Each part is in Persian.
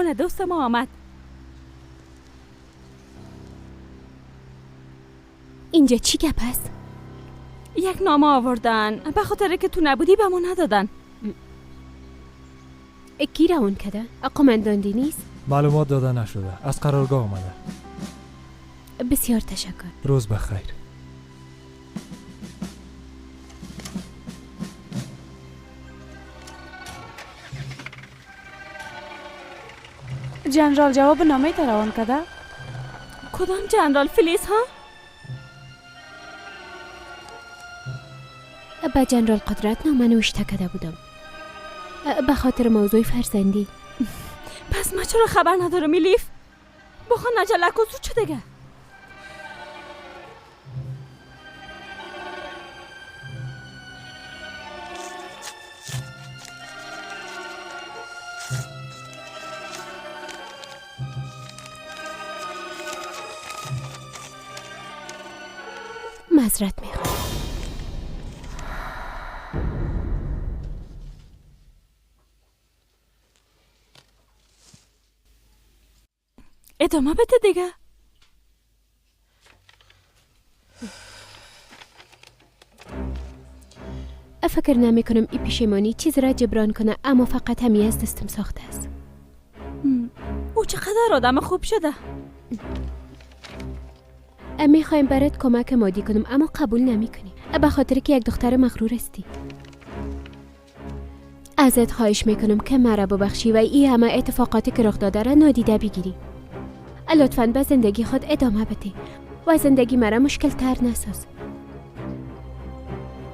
مهمان دوست ما آمد. اینجا چی گپ است؟ یک نامه آوردن، به خاطر که تو نبودی به ما ندادن. کی روان کده؟ قمانداندی نیست؟ معلومات داده نشده، از قرارگاه آمده. بسیار تشکر. روز بخیر. جنرال جواب نامه تا روان کده؟ کدام جنرال؟ فلیس ها؟ به جنرال قدرت نامه نوشته کده بودم، به خاطر موضوع فرزندی. پس ما چرا خبر ندارم ایلیف؟ بخوان عجله کن، چه دیگه؟ معذرت میخوام. ادامه بده دیگه. فکر نمی کنم این پشیمانی چیز را جبران کنه، اما فقط همی از دستم ساخته است. او چقدر آدم خوب شده. میخوایم برات کمک مادی کنم اما قبول نمی کنی، به خاطر که یک دختر مغرور هستی. ازت خواهش میکنم که مرا ببخشی و این همه اتفاقاتی که رخ داده را نادیده بگیری. لطفاً به زندگی خود ادامه بده و زندگی مرا مشکل تر نساز.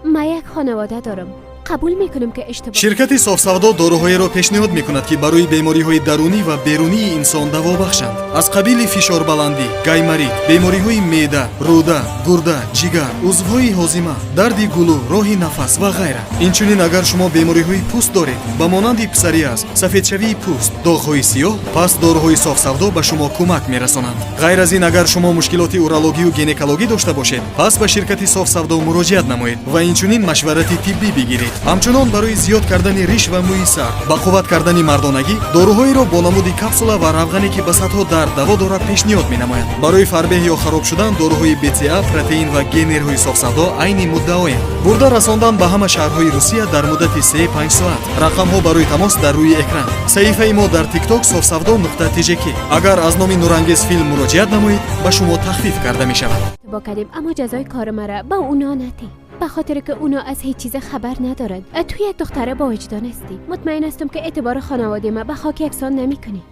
ما یک خانواده دارم. قبول میکنم که اشتباه. شرکت صاف‌سودا داروهایро пешниҳод мекунад ки барои бемориҳои дарунӣ ва берунии инсон даво бахшанд. аз қабили фишорбаландӣ, гаймарид, бемориҳои меъда, рӯда, гурда, ҷигар, узвҳои ҳозима, дарди гулӯ, роҳи нафас ва ғайра. инчунин агар шумо бемориҳои пӯст доред, ба монанди псориаз, сафедшавии пӯст, доғҳои сиёҳ, пас дороҳои софсавдо ба шумо кӯмак мерасонанд. ғайр аз ин, агар шумо мушкилоти урологию гинекологӣ дошта бошед, пас ба ширкати софсавдо муроҷиат намоед ва инчунин машварати тиббӣ бигиред. ҳамчунон барои зиёд кардани риш ва мӯи сар, ба қувват кардани мардонагӣ, дороҳоеро бо намуди капсула ва равғане ки ба садҳо дард даво дорад пешниҳод менамоянд. барои фарбеҳ ё хароб шудан дороҳои БЦА, протеин ва генерҳои софсавдо айни муддаоянд. бурда расондан ба ҳама шаҳрҳои Русия дар муддати 3-5 соат. рақамҳо барои тамос дар рӯи экран. саҳифаи мо дар TikTok sofsavdo.tjk. агар аз номи нурангез филм муроҷиат намоед, ба шумо тахфиф карда мешавад. با کردیم اما جزای کار مرا با اونا نتی، به خاطر که اونا از هیچ چیز خبر ندارن. تو یک دختره با وجدان هستی. مطمئن هستم که اعتبار خانواده ما به خاک یکسان نمی‌کنی.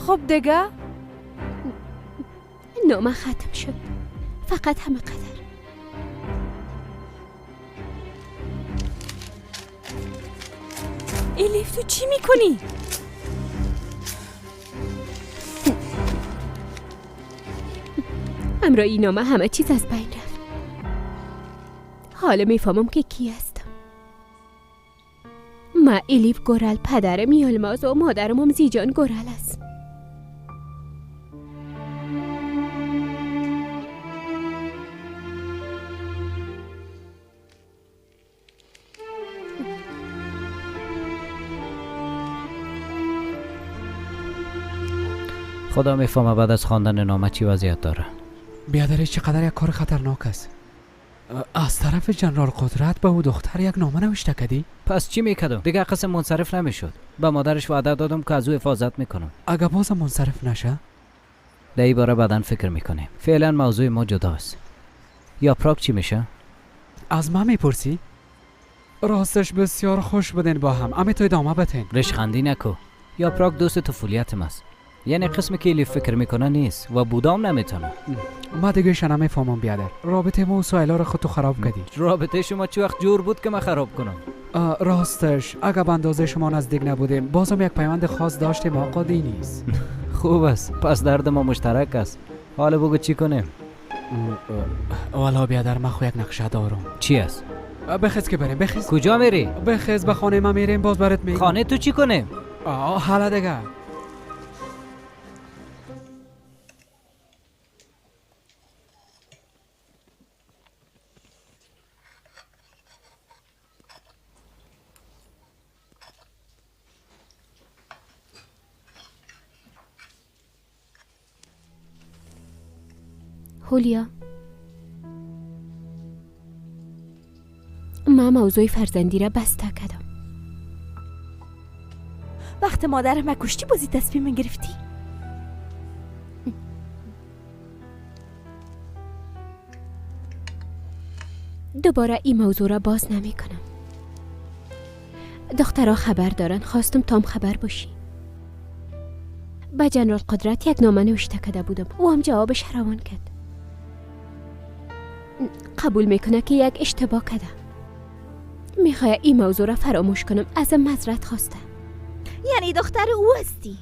خب دیگه نامه ختم شد، فقط همه قدر. ایلیف تو چی میکنی؟ امرا این نامه همه چیز از بین رفت. حالا میفهمم که کی هستم. ما ایلیف گورال، پدرم یلماز و مادرم هم زیجان گورال است. خدا میفهمه بعد از خواندن نامه چی وضعیت داره. بیادر چقدر یک کار خطرناک است. از طرف جنرال قدرت به او دختر یک نامه نوشته کدی؟ پس چی میکردم؟ دیگه قسم منصرف نمیشد. به مادرش وعده دادم که از او حفاظت میکنم. اگه باز منصرف نشه؟ در این باره بعداً فکر میکنیم. فعلا موضوع ما جداست. یاپراک چی میشه؟ از من میپرسی؟ راستش بسیار خوش بودین با هم. اما تو ادامه بتین. رشخندی نکو. یاپراک دوست طفولیتم است. یعنی قسمی که ایلیف فکر میکنه نیست و بودام نمیتونه. ما دیگه شنا میفهمم بیادر. رابطه ما و سویلا رو خودتو خراب کردی. رابطه شما چه وقت جور بود که من خراب کنم؟ راستش اگه به اندازه شما نزدیک نبودیم بازم یک پیوند خاص داشتیم آقادی نیست. خوب است. پس درد ما مشترک است. حالا بگو چی کنیم؟ والا بیادر من خو یک نقشه دارم. چی است؟ بخیز که بریم. بخیز. کجا میری؟ بخیز به خانه ما میریم. باز برات میگم. خانه تو چی کنیم؟ حالا دیگه. هولیا، من موضوع فرزندی را بسته کردم. وقت مادرم کشتی بازی تصمیم گرفتی؟ دوباره این موضوع را باز نمی کنم. دخترها خبر دارن، خواستم تام خبر باشی. با جنرال قدرت یک نامه نوشته کرده بودم، او هم جوابش روان کرد. قبول میکنه که یک اشتباه کرده. میخواه این موضوع را فراموش کنم، ازم معذرت خواسته. یعنی دختر او هستی؟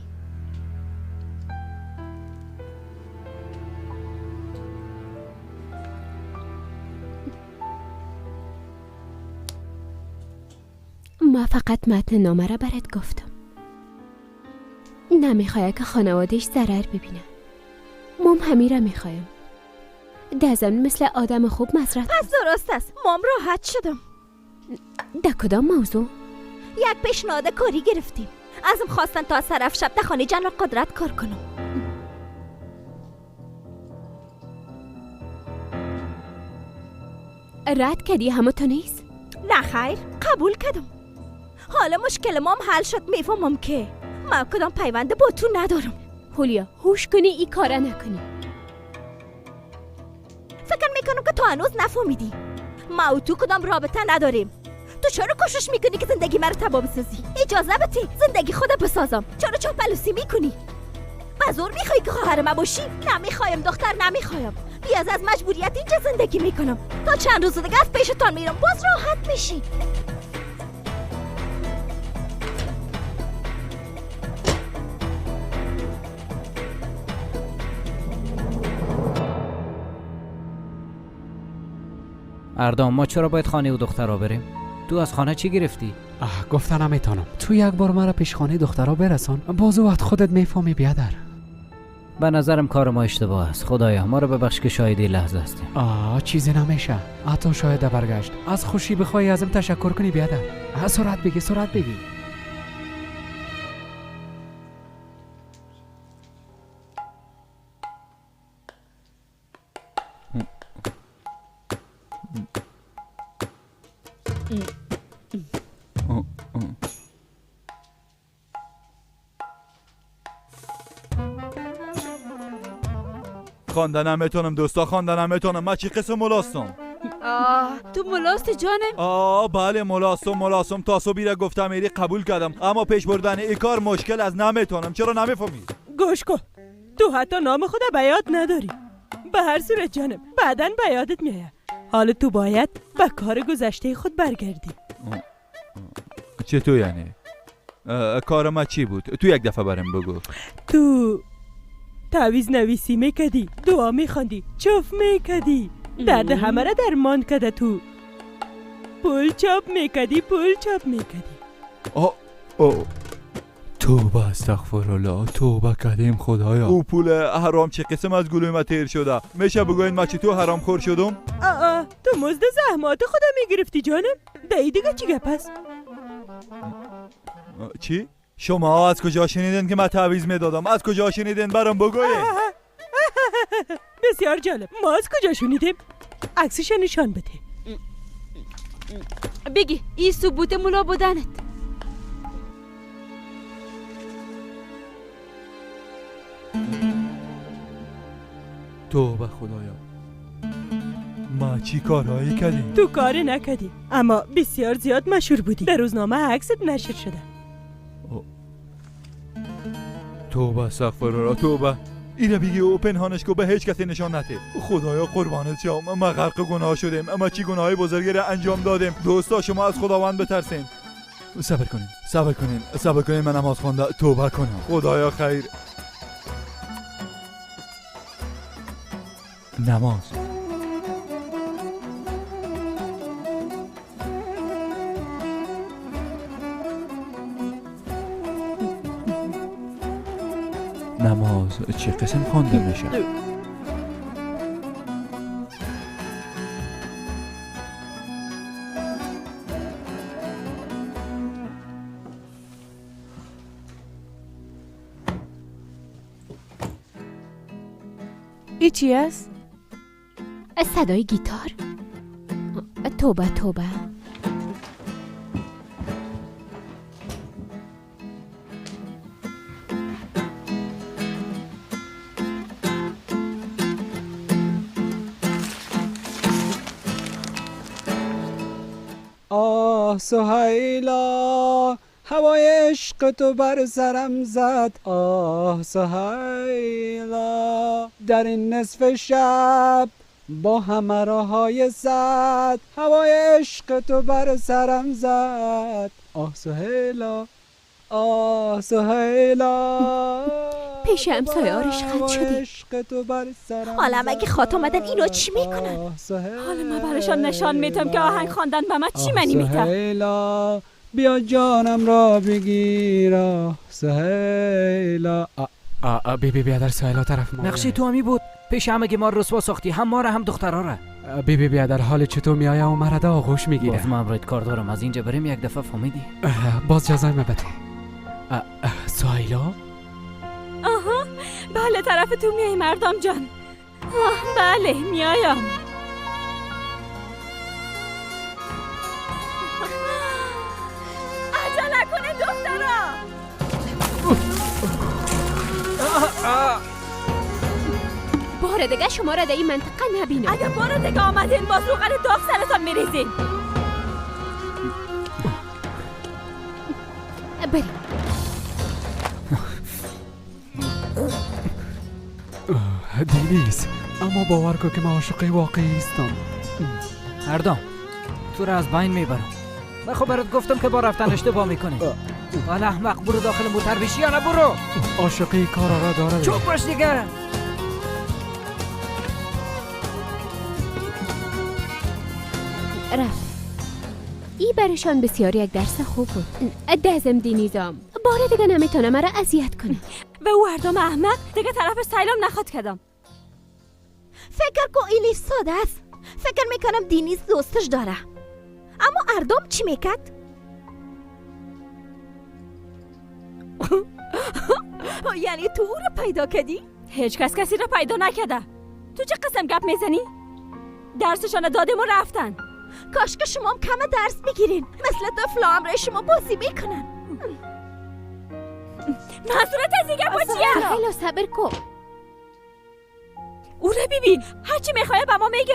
ما فقط متن نامه را برات گفتم. نمیخواه که خانوادهش ضرر ببینه. مام همین را میخوایم. در ضمن مثل آدم خوب معذرت. پس درست است، مام راحت شدم. در کدام موضوع؟ یک پیشنهاد کاری گرفتیم. ازم خواستن تا صرف شب در خانه جنرال قدرت کار کنم. رد کردی همه تو نیست؟ نه خیر، قبول کردم. حالا مشکل مام حل شد، میفهمم که من کدام پیوند با تو ندارم. هولیا، هوش کنی ای کاره نکنی. فکر میکنم که تو هنوز نفهمیدی ما و تو کدام رابطه نداریم. تو چرا کوشش میکنی که زندگی مرا تباه بسازی؟ اجازه بده زندگی خودم بسازم. چرا چاپلوسی میکنی؟ به زور میخوای که خواهر من باشی؟ نمیخوایم دختر، نمیخوایم. بیاز از مجبوریت اینجا زندگی میکنم. تا چند روز دیگه از پیشتان میرم، باز راحت میشی. اردام، ما چرا باید خانه و دخترها بریم؟ تو از خانه چی گرفتی؟ گفتن نمیتونم. تو یک بار مرا پیش خانه دخترها برسان، باز وقت خودت میفهمی بیادر. به نظرم کار ما اشتباه است. خدایا ما رو ببخش که شاهد این لحظه هستیم. چیزی نمیشه. حتی شاید برگشت از خوشی بخوای ازم تشکر کنی بیادر. سرعت بگی، سرعت بگی. خواندنم میتونم دوستا، خواندنم میتونم. من چی قسم ملاستم؟ تو ملاستی جانم؟ بله ملاستم. تا صبح گفتم ایری قبول کردم، اما پیش بردن این کار مشکل از نمیتونم. چرا نمیفهمی؟ گوش کن، تو حتی نام خود به یاد نداری. به هر صورت جانم بعدن به یادت میاد. حالا تو باید به کار گذشته خود برگردی. چطور یعنی؟ کار ما چی بود؟ تو یک دفعه برم بگو. تو تعویض نویسی میکدی، دعا میخواندی، چوف میکدی، درد همه را درمان کده. تو پول چاپ میکدی. توبه استغفرالله، توبه کردیم خدایا. او پول حرام چه قسم از گلوی ما تیر شده؟ میشه بگوین من چی تو حرام خور شدم؟ تو مزد زحمات خودم میگرفتی جانم. دایی دیگه چی گپ است؟ چی؟ شما از کجا شنیدین که من تعویض میدادم؟ از کجا شنیدین؟ برام بگوین. بسیار جالب. ما از کجا شنیدیم؟ عکسش نشان بده. بگی این ثبوت ملا بودنت. توبه خدایا، ما چی کارهایی کردیم؟ تو کاری نکردی، اما بسیار زیاد مشهور بودی. در روزنامه عکست نشر شده. توبه استغفرالله، توبه. اینا بگی او پنهانش کو به هیچ کسی نشان نده. خدایا قربانت شم، ما غرق گناه شدیم، اما چی گناهی بزرگی را انجام دادیم. دوستا شما از خداوند بترسین. صبر کنین من نماز خوانده توبه کنم. خدایا خیر. نماز. نماز چه قسم خوانده میشه؟ ای چی است؟ صدای گیتار. توبه توبه. آه سهیلا، هوای عشق تو بر سرم زد. آه سهیلا، در این نصف شب با همه راهای زد. هوای عشق تو بر سرم زد. آه سهیلا، آه سهیلا، پیش همسایه آرش خط شدی. حالا اگه خاط آمدن اینو چی میکنن؟ حالا من براشان نشان میتم که آهنگ خواندن به من چی منی میتم. سهیلا بیا جانم را بگیر. سهیلا بی بیادر سهیلا طرف ما. نقشی تو همی بود. پیش همه ما رسوا ساختی، هم ما را هم دخترها را. بی بیادر حال چطور میایه و مرده آغوش میگیره. باز من امروز کار دارم، از اینجا بریم یک دفعه فهمیدی؟ باز جزای من بده. سهیلا؟ آها بله طرف تو میای مردم جان. بله میایم. عجله کنه دخترا. بار دیگه شما را در این منطقه نبینم. اگه بار دیگه آمدین باز روغن داغ سرتان میریزین. بریم. دینیز، اما باور کن که من عاشق واقعی هستم. اردام تو را از بین میبرم. من خب برات گفتم که با رفتن اشتباه میکنی. حالا احمق برو داخل موتر بشی یا نه برو. عاشقی کار را داره. چوب باش دیگه. رفت. ای برشان بسیار یک درس خوب بود. دزم دینیزام بار دیگه نمیتونه مرا اذیت کنه. و او اردام احمق دیگه طرف سیلام نخواد کدم. فکر کن ایلیف ساده است. فکر میکنم دینیز دوستش داره. اما اردام چی میکرد؟ یعنی تو او رو پیدا کردی؟ هیچ کسی رو پیدا نکرده. تو چه قسم گپ میزنی؟ درسشان دادیم و رفتن. کاش که شما هم کم درس بگیرین. مثل طفلا همراه شما بازی میکنن. منظورت از این گپا چیه؟ سهیلا صبر کن. او رو ببین هرچی میخواه با ما میگه.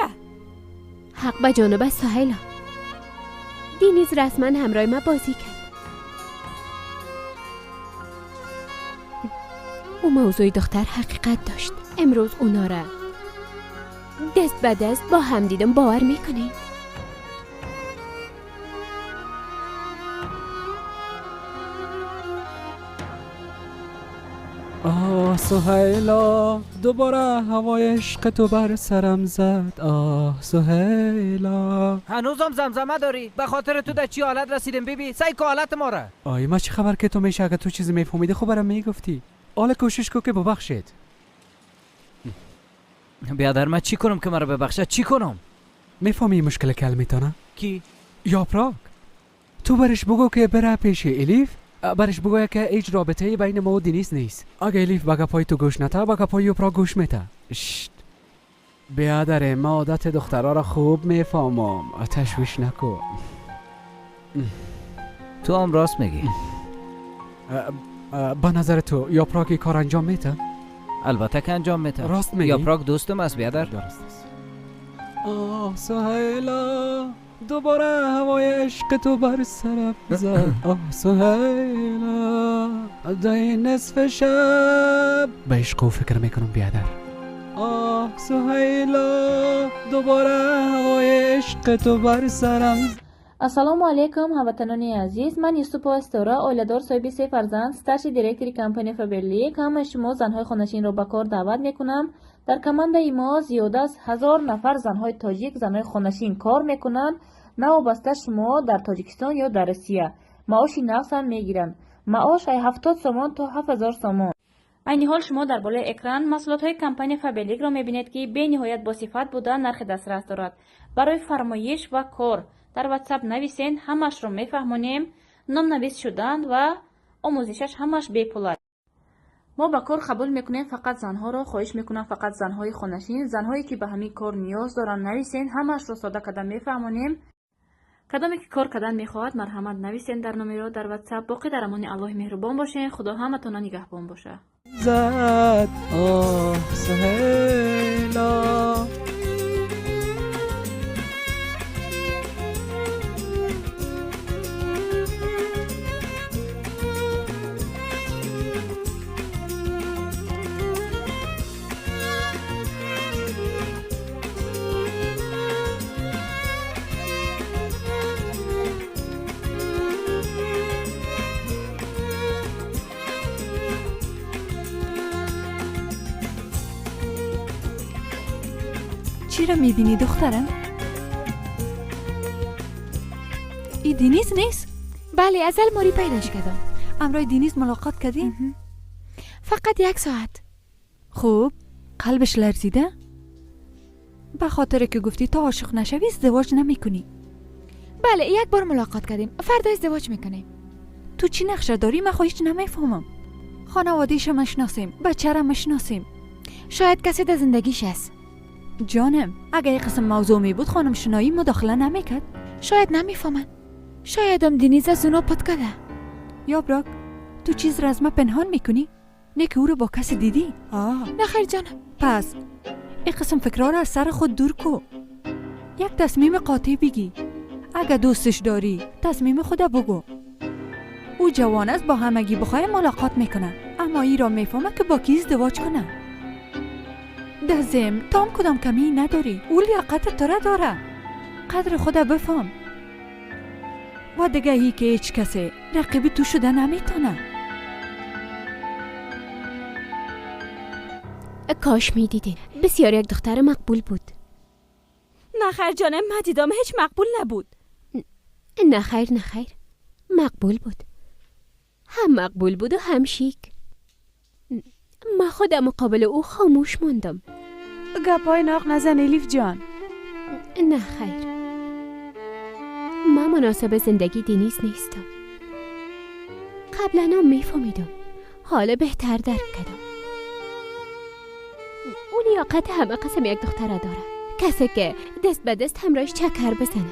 حق به جانب سهیلا. دینیز رسما همراه ما بازی کرد. او موضوع دختر حقیقت داشت. امروز اونا را دست به دست با هم دیدم باور میکنی؟ آه سهیلا، دوباره هوای عشق تو بر سرم زد. آه سهیلا. هنوزم زمزمه داری؟ به خاطر تو در چی حالت رسیدیم بیبی؟ سعی که حالت ما را. آی ما چه خبر که تو میشه؟ اگه تو چیزی میفهمیدی خب برام میگفتی. حالا کوشش کن که ببخشید. بیادر من چی کنم که مرا ببخشد؟ چی کنم؟ میفهمی مشکل کلمه نه؟ کی؟ یاپراک. تو برش بگو که بره پیش الیف. برش بگویا که هیچ رابطه‌ای بین ما و دینیس نیست. اگه الیف بگه پای تو گوش نته بگه پای یاپراک گوش میته. شت. بیادر ما عادت دخترها را خوب میفهمم. تشویش نکن. تو هم راست میگی. به نظر تو یاپراک کار انجام میته؟ البته که انجام میته. راست میگی؟ یاپراک دوستم است بیادر. درست است. آه سهیلا، دوباره هوای عشق تو بر سرم زد. آه سهیلا، در نصف شب به عشق فکر میکنم بیادر. آه سهیلا، دوباره هوای عشق تو بر سرم زد. السلام علیکم هموطنان عزیز. من یوسف استورا، اولیدار صاحب 3 فرزند، ستارشی دیرکتری کمپانی فبرلی. همه شما زنهای خانشین را به کار دعوت میکنم. در کماند ما زیاد از 1000 نفر زنهای تاجیک زنهای خانشین کار میکنند. نوابسته شما در تاجیکستان یا در روسیه. معاش نقص هم میگیرن. معاش 70 سومان تا 7000 سومان. این حال شما در بالای اکران محصولات های کمپانی فبرلیک را میبینید که به نهایت با صفت بوده نرخ دسترس دارد. برای فرمایش و کار در واتساپ نویسین، همش رو میفهمونیم. نام نویس شدن و آموزشش همش بی پول است. ما به کار قبول میکنیم فقط زنها را. خواهش میکنم فقط زنهای خونشین، زنهایی که به همین کار نیاز دارن نویسین. همش را ساده کردن میفهمونیم. کدامی که کار کردن میخواهد مرحمت نویسین در نمره در واتساپ. باقی در امان الله مهربان باشین. خدا همتون نگهبان باشه. زد سهیلا چی را میبینی دخترم؟ ای دینیز نیست؟ بله، از الماری پیداش کردم. امروی دینیز ملاقات کردین؟ فقط 1 ساعت. خوب، قلبش لرزیده؟ به خاطر که گفتی تا عاشق نشوی ازدواج نمی کنی. بله، 1 بار ملاقات کردیم. فردا ازدواج میکنیم. تو چی نقشه داری؟ من خواهیش نمیفهمم. خانوادیش مشناسیم، بچه را مشناسیم. شاید کسی در زندگیش هست. جانم، اگه یک قسم موضوع می بود خانم شنایی مداخله نمیکرد. شاید نمیفهمن. شاید هم دینیز از اونا پد کده. یا براک، تو چیز را از ما پنهان میکنی؟ نه که او رو با کسی دیدی؟ نه خیر جانم. پس این قسم فکرها را از سر خود دور کو. یک تصمیم قاطع بگی. اگه دوستش داری تصمیم خود بگو. او جوان است، با همگی بخواه ملاقات میکنه، اما ای را میفهمه که با کی ازدواج کنه. ده ضمن تو هم کدام کمی نداری. او لیاقت تو را داره. قدر خود بفهم. و دیگه ای که هیچ کسی رقیب تو شده نمیتونه. کاش میدیدین. بسیار یک دختر مقبول بود. نه خیر جانم، من دیدم هیچ مقبول نبود. نه خیر مقبول بود. هم مقبول بود و هم شیک. من خودم مقابل او خاموش موندم. گپای ناق نزن الیف جان. نه خیر، من مناسب زندگی دینیز نیستم. قبلا هم میفهمیدم، حالا بهتر درک کردم. او لیاقت همه قسم یک دختره داره، کسی که دست به دست همراهش چکر بزنه.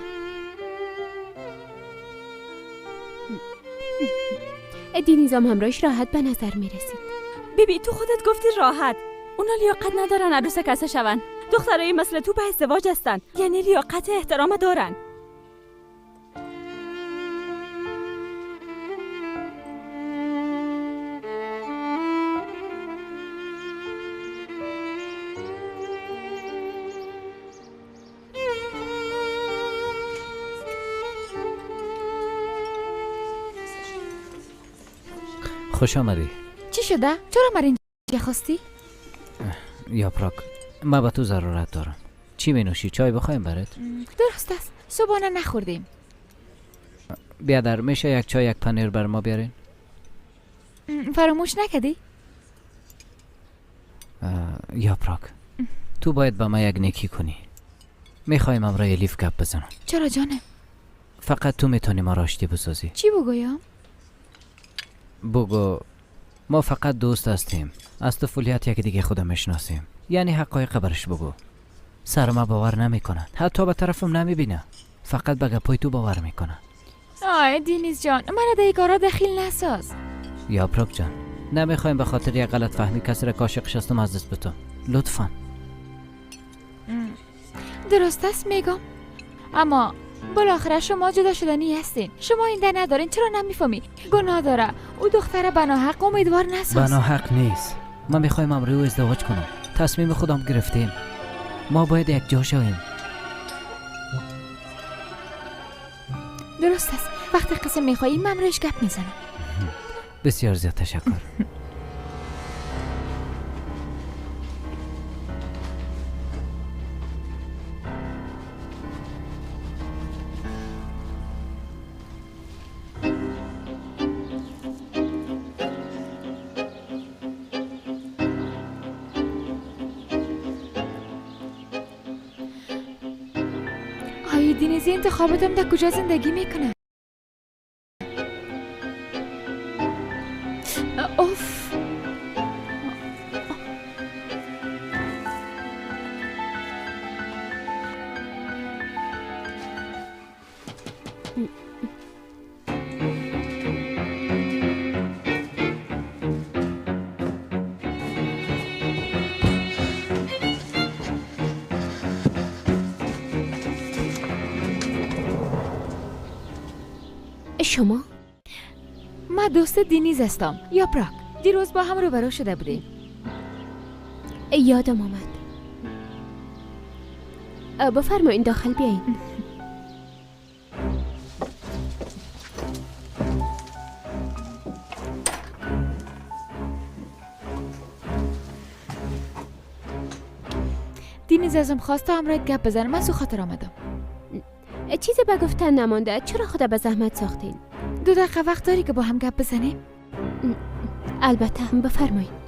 دینیز هم همراهش راحت به نظر میرسید. بیبی تو خودت گفتی راحت. اونا لیاقت ندارن عروس کسی شون. دخترای مثل تو به ازدواج هستن، یعنی لیاقت احترام دارن. خوش آمدی. چی شده؟ چرا من اینجا خواستی؟ یاپراک، من به تو ضرورت دارم. چی می نوشی؟ چای بخوایم برات؟ درست است، صبحانه نخوردیم. بیادر، میشه یک چای یک پنیر بر ما بیارین؟ فراموش نکردی؟ یاپراک، تو باید با من یک نیکی کنی. میخوایم امرای لیف گپ بزنم. چرا جانم؟ فقط تو میتونی ما را آشتی بسازی. چی بگویم؟ بگو ما فقط دوست هستیم، از طفولیت یکی دیگه خودم میشناسیم. یعنی حقایق برش بگو. سر ما باور نمیکنن، حتی به طرفم نمیبینه، فقط به گپای تو باور میکنه. دینیز جان، من در کارا دخیل نساز. یاپراک جان، نمیخوایم به خاطر یک غلط فهمی کسی را که عاشقش هستم از دست بدم. لطفا. درست است میگم، اما بالاخره شما جدا شدنی هستین. شما اینده ندارین، چرا نمیفهمی؟ گناه داره. او دختر بناحق امیدوار نساز. بناحق نیست. ما میخوایم امروز ازدواج کنم. تصمیم خودم گرفتیم. ما باید یک جا شویم. درست است. وقتی قسم میخوایی من روش گپ میزنم. بسیار زیاد تشکر. دینیزی انتخاباتم در کجا زندگی میکنه؟ اوف، شما؟ من دوست دینیز هستم. یاپراک، دیروز با هم روبرو شده بودیم. یادم آمد. بفرمایید داخل بیایید. دینیز ازم خواست تا همراهت گپ بزنم. من سو خاطر آمدم. چیزی به گفتن نمانده. چرا خدا به زحمت ساختین؟ 2 دقیقه وقت داری که با هم گپ بزنیم؟ البته. بفرمایید.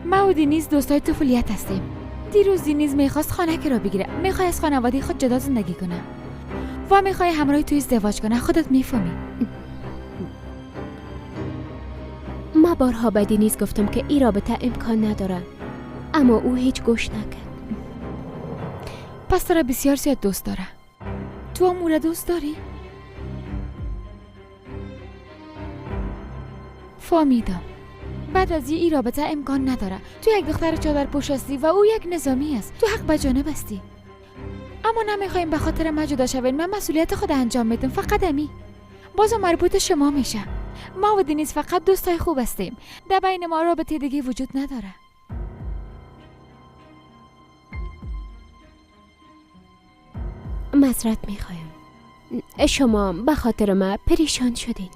ما و دینیز دوستای طفولیت هستیم. دیروز دینیز میخواست خانه را بگیره. میخواد از خانواده خود جدا زندگی کنه و میخواد همراهی توی ازدواج کنه. خودت میفهمی. ما بارها به دینیز گفتم که این رابطه امکان نداره، اما او هیچ گوش نکرد. پس تو را بسیار زیاد دوست داره. تو هم او را دوست داری؟ فهمیدم. بعد از این رابطه امکان نداره. تو یک دختر چادر پوش هستی و او یک نظامی است. تو حق به جانب هستی. اما نمیخوایم به خاطر ما جدا شوین. من مسئولیت خود انجام میدم. فقط امی بازم مربوط شما میشه. ما و دینیز فقط دوستای خوب هستیم. در بین ما رابطه دیگه وجود نداره. معذرت میخوایم. شما به خاطر ما پریشان شدین.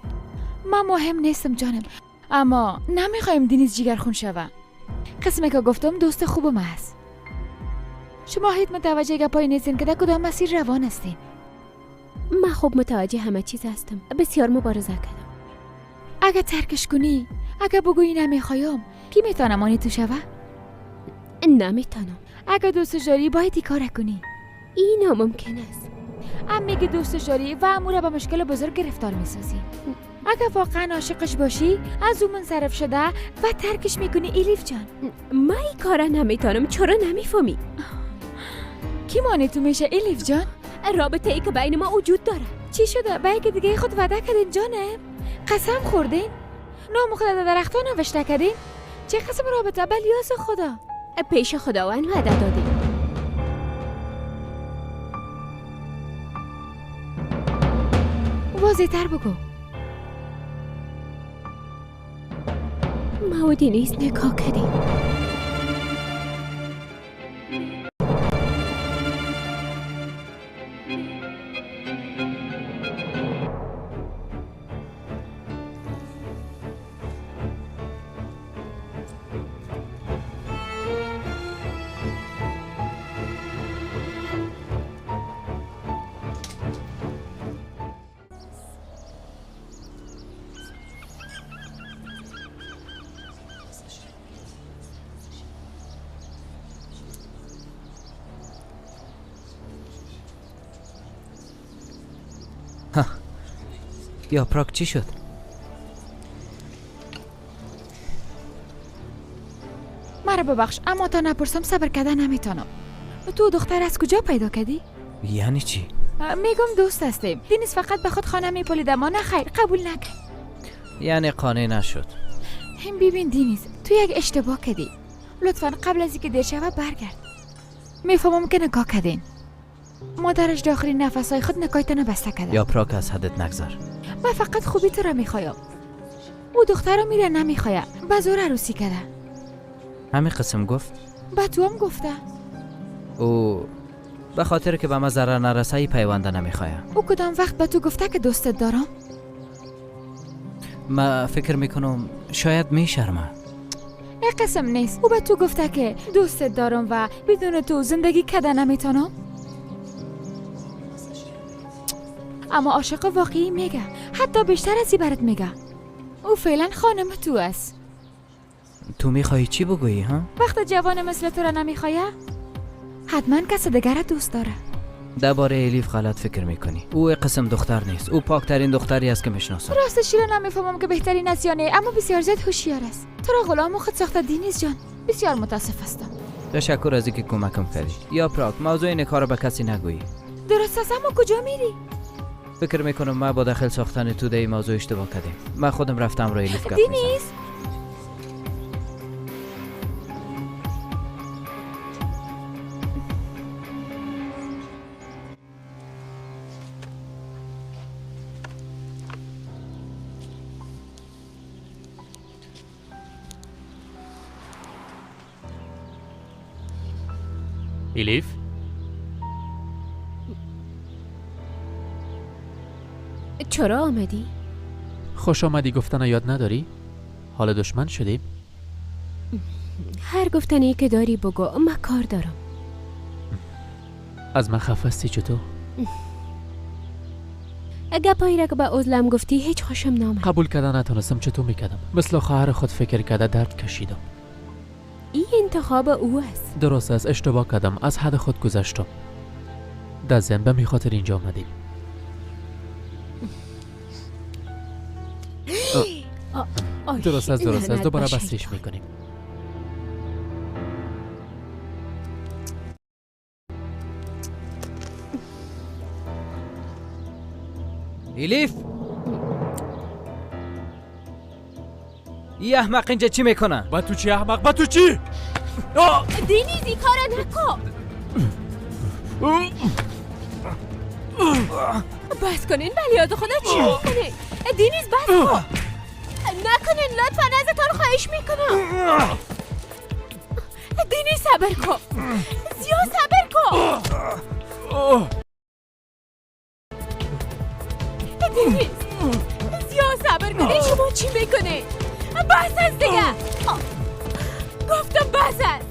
من مهم نیستم جانم، اما نمیخوایم دینیز جیگرخون شوه. قسمه که گفتم دوست خوب ما هست. شما هیچ متوجه گپایی نیستین که در کدام مسیر روان هستین. من خوب متوجه همه چیز هستم. بسیار مبارزه کردم. اگه ترکش کنی، اگه بگویی نمیخوایم، کی میتونه مانی تو شوه؟ نمیتونم. اگه دوست داری باید کار کنی. این ناممکن است. میگی دوست داری و امور به مشکل بزرگ گرفتار میسازی. اگه واقعا عاشقش باشی از اون منصرف شده و ترکش میکنی. ایلیف جان، من این کارا نمیتونم. چرا نمیفهمی؟ کی مانی تو میشه ایلیف جان؟ رابطه ای که بین ما وجود داره. چی شده؟ به یک دیگه خود وعده کردین جانم؟ قسم خوردین؟ نام خود در درختان نوشته کردین؟ چه قسم رابطه؟ بلیاس خدا. پیش خداوند وعده دادیم. واضح تر بگو. ما و دینیز نکاح کردیم. یاپراک چی شد؟ مرا ببخش، اما تا نپرسم صبر کردن نمیتونم. تو دختر از کجا پیدا کردی؟ یعنی چی؟ میگم دوست هستیم. دینیز فقط به خود خانه میپولید اما نه خیر، قبول نکرد. یعنی قانع نشد. هم ببین دینیز، تو یک اشتباه کردی. لطفا قبل از اینکه دیر شود برگرد. میفهمم که نکاح کردین. مادرش داخلی نفسهای خود نکایتان بسته کرده. یاپراک از حدت نگذر. من فقط خوبی تو را میخوایم. او دختر رو میره نمیخواه. به زور عروسی کرده. همین قسم گفت؟ به تو هم گفته. او به خاطر که به ما ضرر نرسه ای پیونده نمیخواه. او کدام وقت به تو گفته که دوستت دارم؟ ما فکر میکنم شاید میشرمه. این قسم نیست. او به تو گفته که دوستت دارم و بدون تو زندگی کده نمیتونم. اما عاشق واقعی میگه. حتی بیشتر از این برات میگه. او فعلا خانم تو است. تو میخوایی چی بگویی ها؟ وقت جوان مثل تو را نمیخواه؟ حتما کس دیگر دوست داره. درباره الیف غلط فکر میکنی. او قسم دختر نیست. او پاکترین دختری است که میشناسم. راستش را نمیفهمم که بهترین است یا نه، اما بسیار زیاد هوشیار است. تو را غلام خود ساخته دینیز جان. بسیار متاسف هستم. تشکر از اینکه کمکم کردی. یا پراک، موضوع این کارو به کسی نگویی. درست است، اما کجا میری؟ فکر میکنم ما با داخل ساختن تو در این موضوع اشتباه کردیم. من خودم رفتم رو الیف گپ دینیز الیف؟ چرا آمدی؟ خوش آمدی گفتن یاد نداری؟ حال دشمن شدیم؟ هر گفتنی که داری بگو، من کار دارم. از من خفه هستی چطور؟ گپایی را که به عزلم گفتی هیچ خوشم نامد. قبول کردن نتونستم، چطور میکردم؟ مثل خواهر خود فکر کرده درد کشیدم. این انتخاب او است. درست است، اشتباه کردم، از حد خود گذشتم. در ذهن به می خاطر اینجا آمدیم. درست است، دوباره بسیش میکنیم. الیف، این احمق اینجا چی میکنه؟ با تو چی احمق؟ با تو چی؟ دینیزی کار نکن. بس کنین بلیاد خدا چی میکنه؟ دینیز بس کن. نکنین لطفا ازتان خواهش میکنم. دینیز صبر کن. زیاد صبر کن. دینیز زیاد صبر کنین. شما چی میکنین؟ بس است دیگه. گفتم بس است.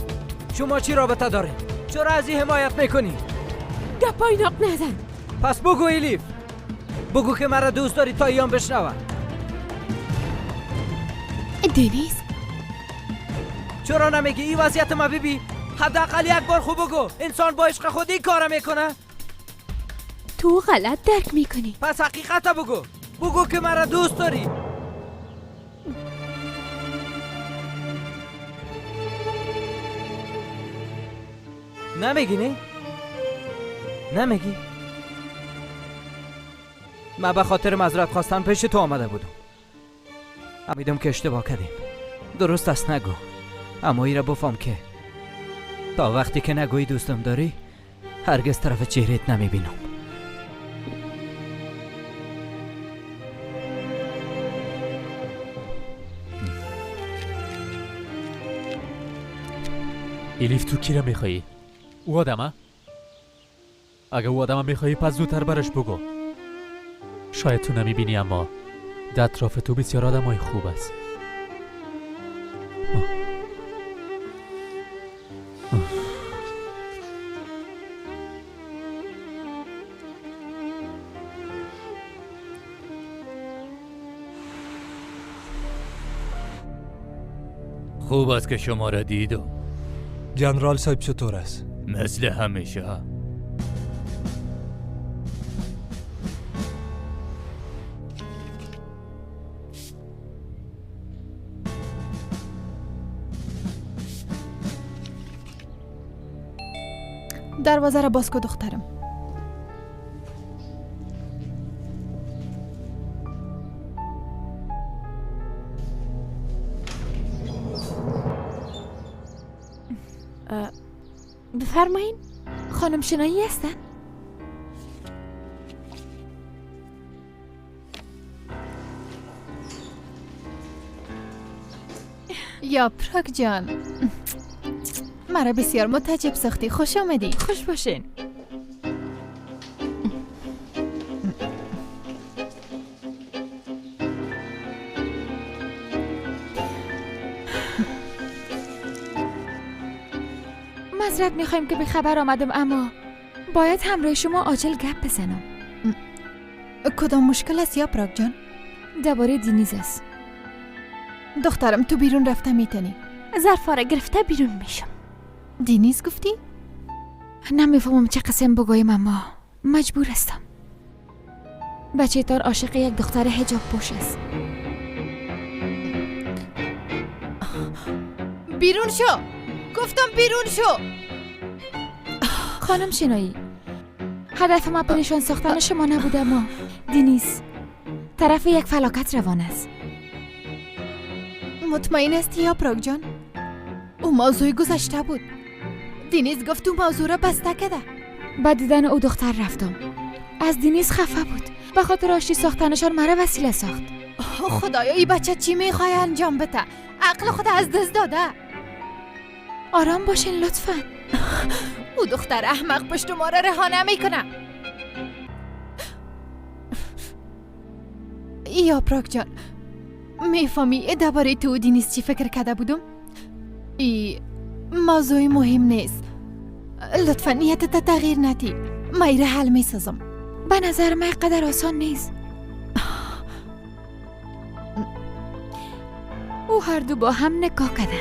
شما چی رابطه داره؟ چرا از این حمایت میکنی؟ گپای ناق نزن. پس بگو الیف، بگو که مرا دوست داری تا ایام بشنوم. دینیز چرا نمیگی؟ این وضعیت ما ببین. حداقل یک بار خوب بگو. انسان با عشق خود این کارا میکنه؟ تو غلط درک میکنی. پس حقیقت بگو. بگو که مرا دوست داری. نمیگی نه؟ نمیگی؟ من به خاطر معذرت خواستن پیش تو آمده بودم. امیدم که اشتباه کردیم. درست است نگو، اما ای را بفهم که تا وقتی که نگویی دوستم داری هرگز طرف چهرهت نمیبینم. الیف، تو کی را میخوایی؟ او آدمه؟ اگه او آدمه میخوایی پس زودتر برش بگو. شاید تو نمیبینی اما در اطراف تو بسیار آدمای خوب است. خوب است که شما را دیدم. جنرال صاحب چطور است؟ مثل همیشه. دروازه را باز کن دخترم. بفرمایین. خانم شنایی هستن؟ یا پراک جان، مرا بسیار متعجب ساختی. خوش آمدی. خوش باشین. معذرت میخوایم که به خبر آمدم، اما باید همراه شما عاجل گپ بزنم. کدام مشکل است یا پراک جان؟ درباره دینیز است. دخترم تو بیرون رفته میتنی. ظرفا را گرفته بیرون میشم. دینیز گفتی؟ نمیفهمم چه قسم بگویم اما مجبور هستم. بچه تار عاشق یک دختر حجاب پوش است. بیرون شو! گفتم بیرون شو! خانم شنایی، هدف ما پریشان ساختن شما نبوده اما دینیز طرف یک فلاکت روان است. مطمئن هستی یا پراگ جان؟ او موضوع گذشته بود. دینیز گفت او موضوع را بسته کده. با دیدن او دختر رفتم. از دینیز خفه بود. به خاطر آشتی ساختنشان مرا وسیله ساخت. خدایا این بچه چی میخواه انجام بده؟ عقل خود از دست داده. آرام باشین لطفاً. او دختر احمق پشت ما را رها نمیکنه. یا پراگ جان، میفهمی درباره تو و دینیز چی فکر کرده بودم؟ ای موضوع مهم نیست. لطفاً نیتت تغییر ندی. من حل میسازم. به نظر من قدر آسان نیست. او هر دو با هم نکاح کردن.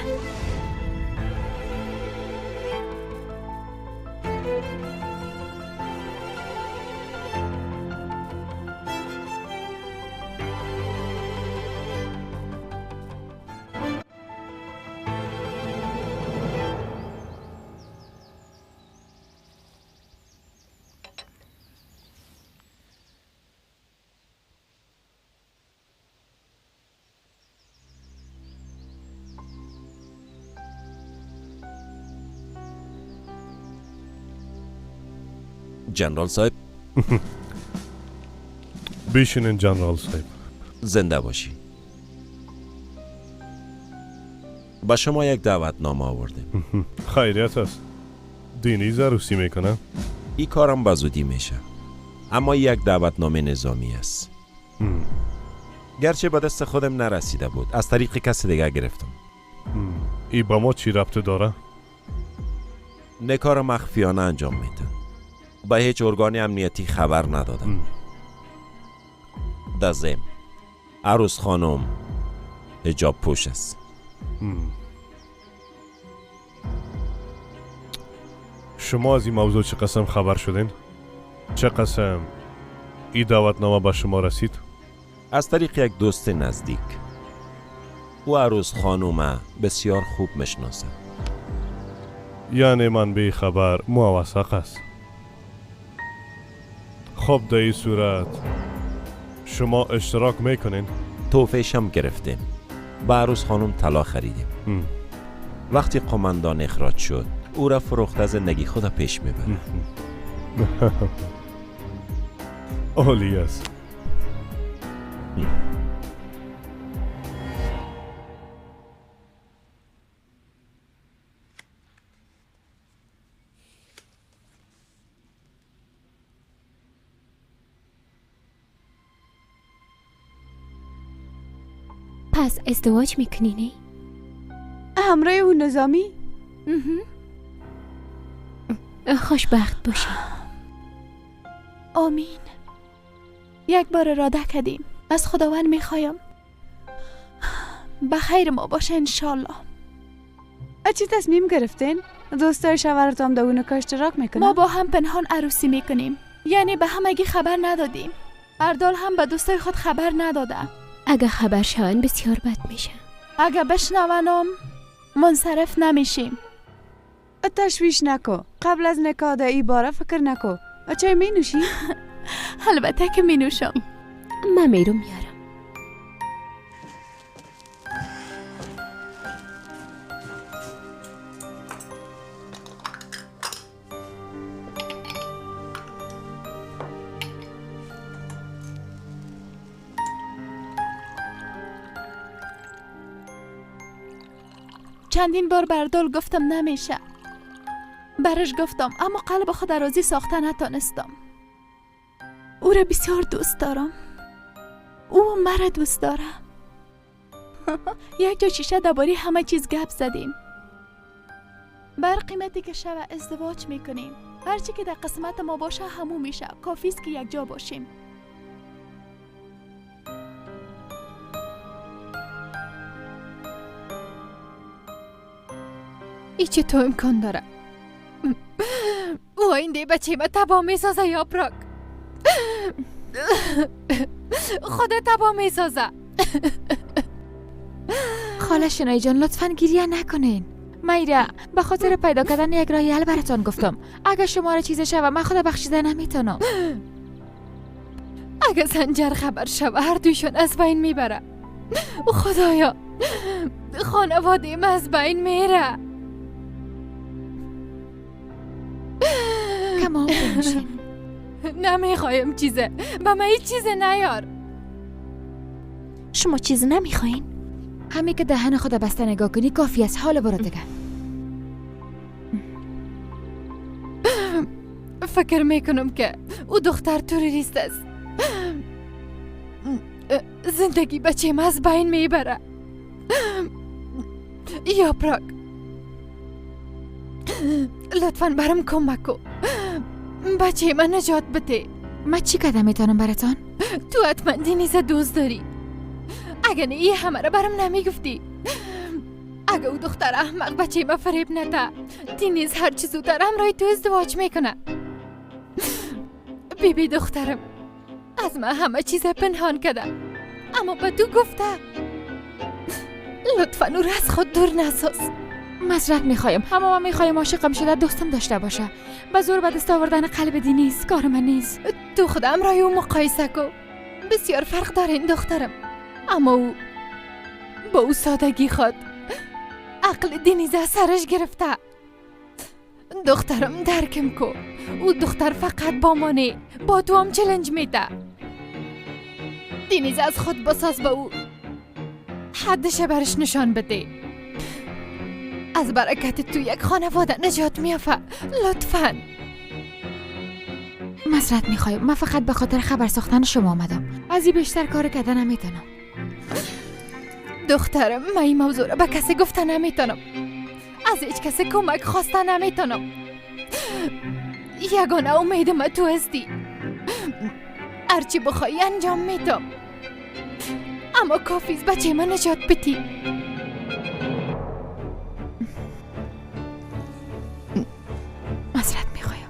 جنرال صاحب بشینین جنرال صاحب. زنده باشی. با شما یک دعوتنامه آوردیم. خیریت است. دینیز عروسی میکنه؟ این کارم به زودی میشه، اما یک دعوتنامه نظامی است. گرچه به دست خودم نرسیده بود، از طریق کسی دیگه گرفتم. ای با ما چی ربط داره؟ نکار مخفیانه انجام میده. با هیچ ارگان امنیتی خبر ندادم. دزم عروس خانم حجاب پوش است. شما از این موضوع چه قسم خبر شدین؟ چه قسم این دعوتنامه به شما رسید؟ از طریق یک دوست نزدیک. او عروس خانم بسیار خوب میشناسه. یعنی من به خبر موثق است. خب در این صورت شما اشتراک میکنین؟ توفیش هم گرفتیم. با عروس خانم طلا خریدیم. وقتی قماندان اخراج شد او را فروخته زندگی خود پیش میبره. عالی است. پس ازدواج میکنی نه؟ همراه اون نظامی؟ خوشبخت باشی. آمین. یک بار اراده کردیم. از خداوند میخوایم بخیر ما باشه انشالله. چی تصمیم گرفتین؟ دوستای شوهرتان در اون اشتراک میکنن؟ ما با هم پنهان عروسی میکنیم. یعنی به همگی خبر ندادیم. اردال هم به دوستای خود خبر نداده. اگه خبر شون بسیار بد میشه. اگه بشنونم منصرف نمیشیم. تشویش نکو. قبل از نکاح در این باره فکر نکو. چای می نوشی؟ البته که می نوشم. من میرم میارم. چندین بار بردال گفتم نمیشه. برش گفتم اما قلب خود راضی ساخته نتانستم. او را بسیار دوست دارم. او مرا دوست داره. یک جا شیشه درباره همه چیز گپ زدیم. بر قیمتی که شب ازدواج میکنیم. هرچی که در قسمت ما باشه همون میشه. کافی است که یک جا باشیم. ایچه تو امکان داره. و این بچه ما تبا میسازه یاپراک. خدا تبا میسازه. خاله شنای جان لطفاً گریه نکنین. میره به خاطر پیدا کردن یک راه حل براتون گفتم. اگه شما را چیزی شوه من خدا بخشیده نمیتونم. اگه سنجر خبر شوه هر دویشون از بین میبره. خدایا خانواده ما از بین میره. کمان بنشین. نمیخوایم چیزه. با من هیچ چیزه نیار. شما چیز نمیخواین؟ همین که دهن خدا بسته نگاه کنی کافی است. حالا برو دیگه. فکر میکنم که او دختر توریست است. زندگی بچه ما از بین میبره. یاپراک لطفاً برام کمک کن. بچه من نجات بده. من چی کردم میتونم براتون؟ تو حتما دینیز دوست داری. اگه نه این همه را برام نمیگفتی. اگه او دختر احمق بچه ما فریب نده دینیز هر چی زودتر همراه تو ازدواج میکنه. بیبی دخترم از من همه چیز پنهان کرده اما به تو گفته. لطفاً او را از خود دور نساز. معذرت میخوایم اما من میخوایم عاشقم شده دوستم داشته باشه. به زور به دست آوردن قلب دینیز کار من نیست. تو خودم رای او مقایسه کن. بسیار فرق داره این دخترم اما او با او سادگی خود عقل دینیز از سرش گرفته. دخترم درکم کو. او دختر فقط با مانه با تو هم چلنج میده. دینیز از خود بساز با او حدش برش نشان بده. از برکت تو یک خانواده نجات میافه. لطفاً. معذرت میخوایم من فقط به خاطر خبر ساختن شما آمدم. از این بیشتر کار کردن نمیتونم. دخترم من این موضوع را به کسی گفته نمیتونم. از هیچ کسی کمک خواسته نمیتونم. یگانه امید من تو هستی. هرچی بخوای انجام میدم اما کافیست بچه من نجات بدی. معذرت میخوایم.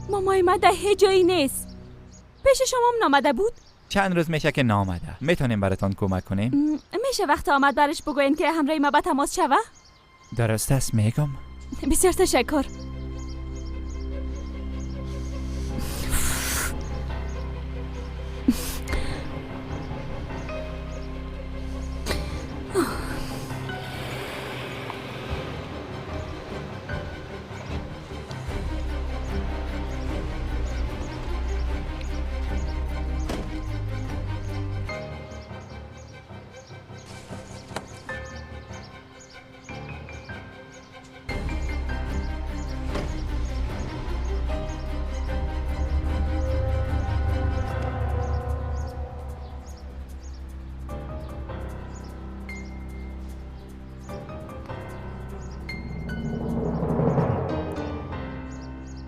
مامای من در هیچ جایی نیست. پیش شما هم نامده بود؟ چند روز میشه که نامده. میتونیم براتون کمک کنیم؟ میشه وقت آمد برش بگوین که همراه ما به تماس شوه؟ درست است میگم. بسیار تشکر.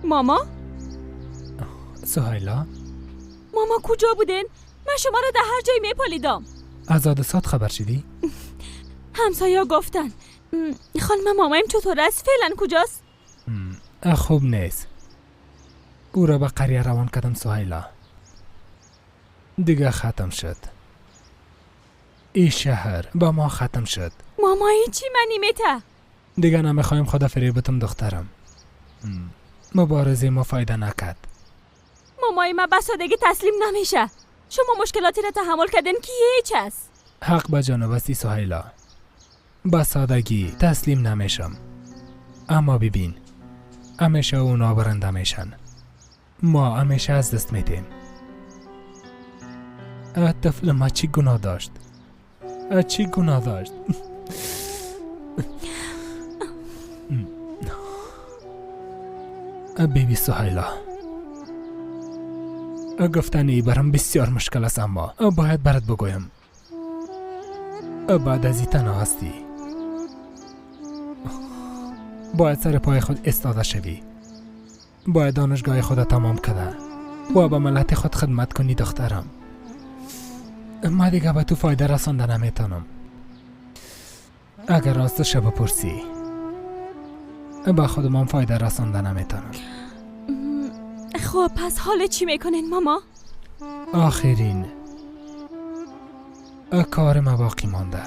ماما؟ سهیلا؟ ماما کجا بودین؟ من شما رو در هر جایی میپالیدم. از حادثات خبر شدی؟ همسایه گفتن. خانم مامایم چطور است؟ فعلا کجاست؟ خوب نیست. او را به قریه روان کردم سهیلا. دیگه ختم شد. این شهر با ما ختم شد. ماما چی منی میته؟ دیگه نمیخوایم خدا فریبتم دخترم. مبارزه ما فایده نکرد. مامای ما به سادگی تسلیم نمیشه. شما مشکلاتی را تحمل کردین که هیچ است. حق به جانب استی سهیلا. به سادگی تسلیم نمیشم. اما ببین همیشه اونا برنده میشن. ما همیشه از دست میدیم. طفل ما چی گناه داشت؟ چی گناه داشت؟ بیبی سهیلا، گفتن ای برام بسیار مشکل است، اما باید برات بگویم. بعد از این تنها هستی. باید سر پای خود استاده شوی. باید دانشگاه خود تمام کنه و به ملت خود خدمت کنی دخترم. ما دیگه به تو فایده رسانده نمیتونم. اگر راستش بپرسی به خودمان فایده رسانده نمیتونم. خب پس حالا چی میکنین ماما؟ آخرین کار ما باقی مانده.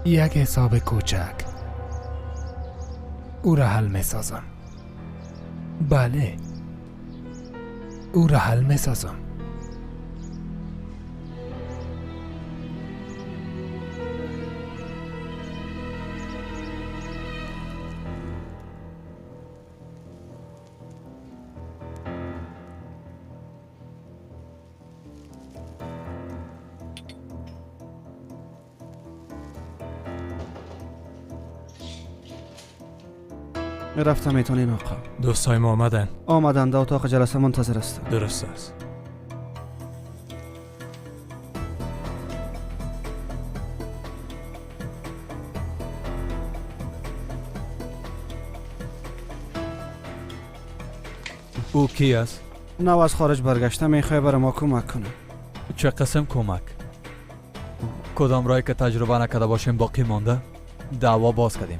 یک حساب کوچک او را حل میسازم. بله، او را حل میسازم. رفتم میتونین آقا. دوستای ما آمدن در اتاق جلسه منتظر است. درست است. او کی است؟ نو از خارج برگشته، میخواه برای ما کمک کنه. چه قسم کمک؟ کدام رای که تجربه نکرده باشیم باقی مانده؟ دعوا باز کردیم،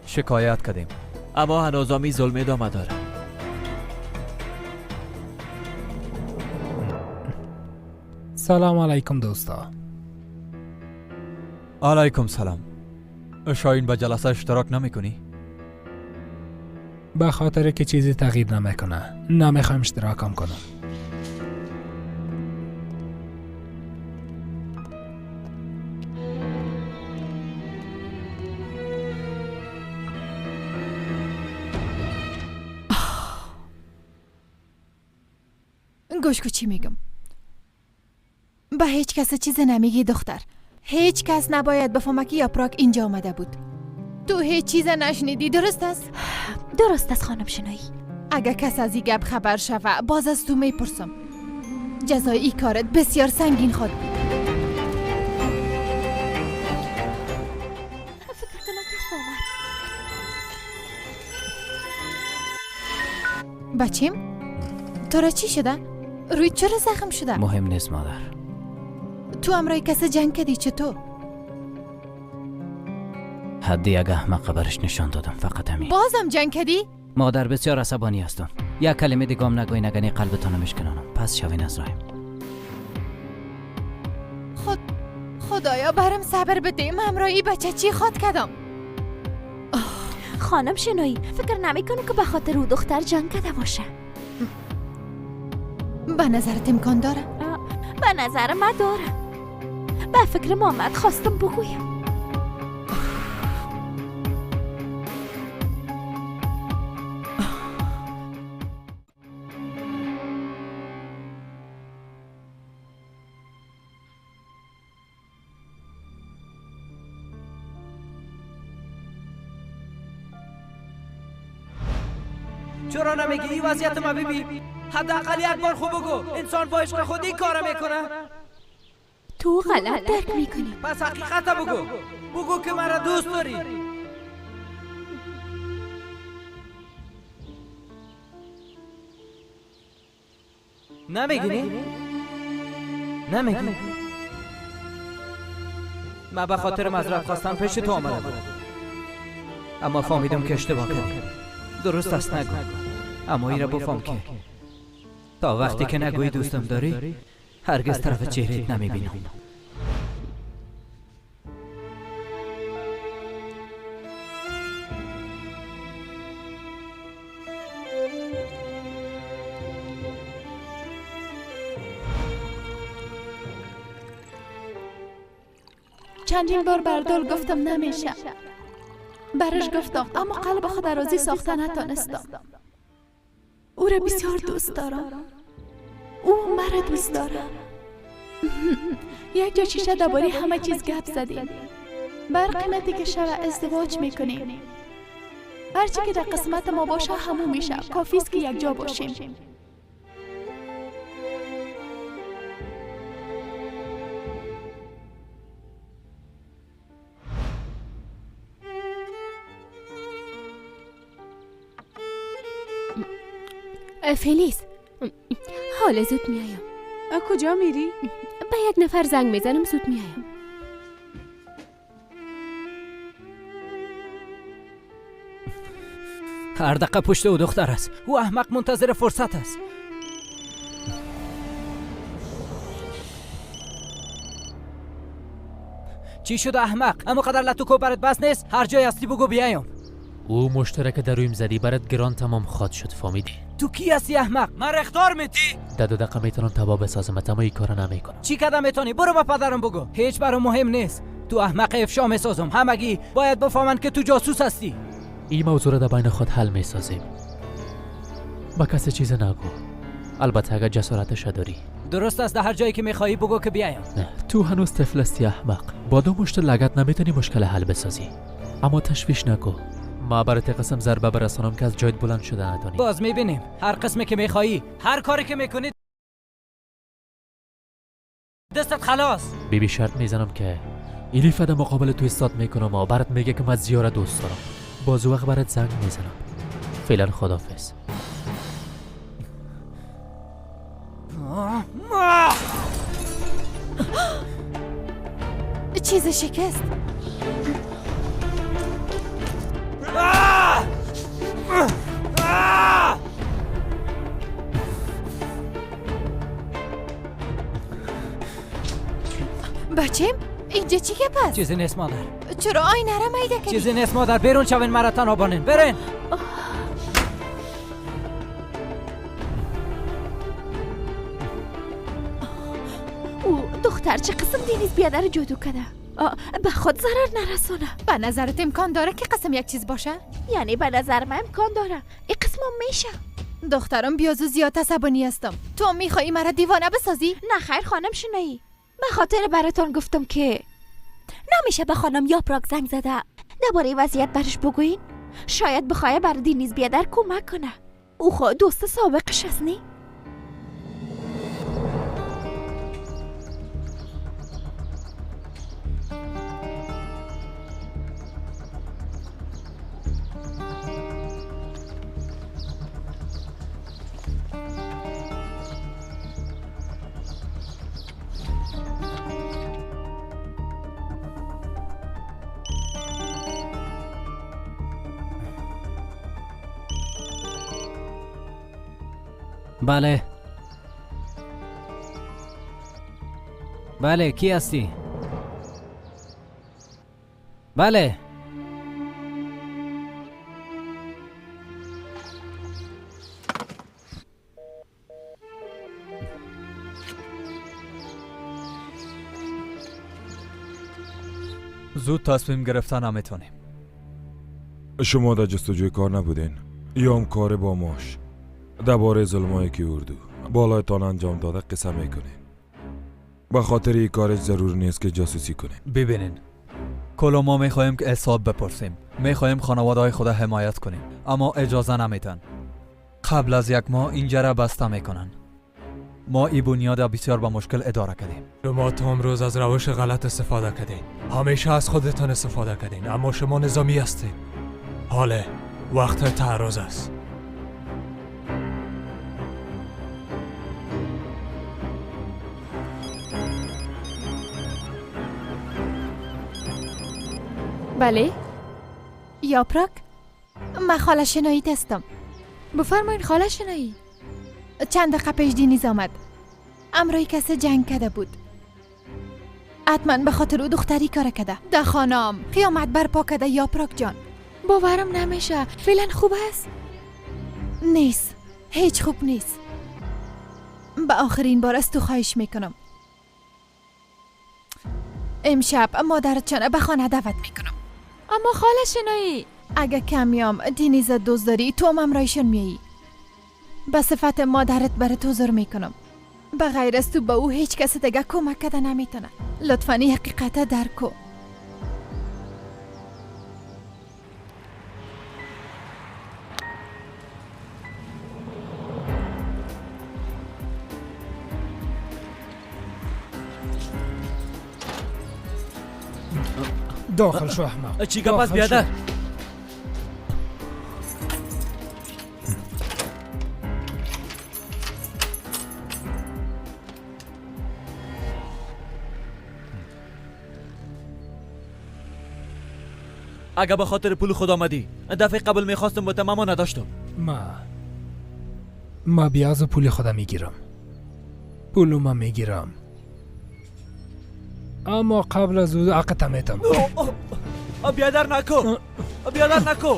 شکایت کردیم، اما هنوزامی ظلم ادامه داره. سلام علیکم دوستا. علیکم سلام. شاین به جلسه اشتراک نمی کنی؟ به خاطر که چیزی تغییر نمیکنه نمیخوایم اشتراکم کنم. گوش کو چی میگم. به هیچ کس چیز نمیگی دختر. هیچ کس نباید بفهمه که یاپراک اینجا آمده بود. تو هیچ چیز نشنیدی، درست است؟ درست است خانم شنایی. اگه کس از این گپ خبر شوه باز از تو میپرسم. جزای این کارت بسیار سنگین خود. بچیم؟ تو را چی شده؟ روی چرا زخم شده؟ مهم نیست مادر. تو امرای کس جنگ کردی چطور؟ حدی یک احمق برش نشان دادم، فقط همین. بازم جنگ کردی؟ مادر بسیار عصبانی هستم. یک کلمه دیگام نگوی نگنی قلبتان میشکنانم. پس شوین از رایم. خدایا برم صبر بده. من امرای بچه چی خواد کردم؟ خانم شنایی فکر نمیکنم که به خاطر او دختر جنگ کرده باشه. به نظرت امکان داره؟ به نظر من داره. به فکر محمد خواستم بگویم. چرا نمیگی این وضعیت ما ببین؟ حداقل یک بار خوب بگو. انسان با عشق خود این کار میکنه. تو غلط درک میکنی. پس حقیقت بگو. بگو که مرا دوست داری. نمیگی؟ نمیگی؟ من به خاطر معذرت خواستم پیش تو آمدم، اما فهمیدم که اشتباه کردی. درست است نگو، اما ای را بفهم که تا وقتی که نگویی دوستم داری هرگز طرف چهرهت نمیبینم. چندین بار بردال گفتم نمیشه. برش گفتم اما قلب خود راضی ساخته نتانستم. او را بسیار دوست دارم. او مرا دوست دارم. یک جا شیشه درباره همه چیز گپ زدیم. بر قیمتی که شب ازدواج میکنیم. هرچی که در قسمت ما باشه همون میشه. کافی است که یک جا باشیم. فلیس، حالا زود میایم. کجا میری؟ به یک نفر زنگ میزنم، زود میایم. هر دقیقه پشت او دختر است. او احمق منتظر فرصت است. چی شد احمق؟ اما قدر لطو برات بس نیست؟ هر جای هستی بگو بیایم. او مشترک در رویم زدی برات گران تمام خواد شد، فهمیدی؟ تو کی هستی احمق؟ من رختار میتی؟ در 2 دقیقه میتونم تبا بسازم، اما این کارو نمیکنم. چی کدام میتونی؟ برو با پدرم بگو. هیچ برام مهم نیست. تو احمق افشا میسازم. همگی باید بفهمن که تو جاسوس هستی. این موضوع را در بین خود حل میسازیم. با کسی چیز نگو، البته اگر جسارتش داری. درست است، در هر جایی که میخوایی بگو که بیایم. نه، تو هنوز طفل هستی احمق. با 2 مشت لگد نمیتونی مشکل حل بسازی. اما تشویش نکن، ما برات قسم ضربه برسانم که از جایت بلند شده ندانی. باز میبینیم. هر قسمی که میخوایی، هر کاری که میکنی دستت خلاص. بیبی شرط میزنم که ایلی فدا مقابل تو استاد میکنم و برات میگه که من زیاره دوست دارم. باز وقت برات زنگ میزنم. فعلا خداحافظ. چیز شکست. بچیم اینجا چی که پس؟ چیزی نیست مادر. چرا آینه را میده کردی؟ چیزی نیست مادر. بیرون شوین، مرا تنها بانین. برین. او دختر چه قسم دینیز بیادر جادو کده؟ به خود ضرر نرسونه. به نظرت امکان داره که قسم یک چیز باشه؟ یعنی به نظر من امکان داره این قسم میشه. دخترم بیازو زیاد عصبانی هستم. تو میخوایی مرا دیوانه بسازی؟ نه خیر خانم شنایی، به خاطر براتون گفتم که نمیشه به خانم یاپراک زنگ زده درباره وضعیت برش بگوین. شاید بخواه بر دینیز بیادر کمک کنه. او خود دوست سابقش هست نی؟ بله. بله، کی هستی؟ بله. زود تصمیم گرفتن نمیتونیم. شما در جستجوی کار نبودین؟ یا هم کار با ماش درباره ظلمایی که اردو بالایتان انجام داده قصه میکنین؟ به خاطر این کارش ضرور نیست که جاسوسی کنین. ببینین، کلا ما میخوایم که حساب بپرسیم، میخوایم خانواده های خود حمایت کنیم، اما اجازه نمیدن. قبل از 1 ماه اینجا را بسته میکنن. ما این بنیاد بسیار با مشکل اداره کردیم. شما تا امروز از روش غلط استفاده کردین. همیشه از خودتان استفاده کردین، اما شما نظامی هستین. حالا وقت تعرض است. بله؟ یاپراک؟ من خاله شنایی هستم. بفرمایین خاله شنایی. چند دقیقه پیش دینیز آمد. امروی کسی جنگ کرده بود. حتما به خاطر او دختری کار کرده. ده خانم قیامت برپا کرده یاپراک جان. باورم نمیشه. فعلا خوب است؟ نیست، هیچ خوب نیست. به آخرین بار از تو خواهش میکنم. امشب مادرت چانه به خانه دعوت میکنم. اما خاله شنایی، اگه کمیام دینیز دوست داری تو هم امرایشون میایی. به صفت مادرت برات حضور میکنم. به غیر از تو به او هیچ کس دیگه کمک کرده نمیتونه. لطفاً این حقیقت درک کن. داخل شو احمق. چی گپ است بیادر؟ اگه به خاطر پول خود آمدی دفعه قبل میخواستم با تماما نداشتم. ما بیاز پول خودم میگیرم، پولو من میگیرم، اما قبل از او عقد میتم. بیادر نکو، بیادر نکو،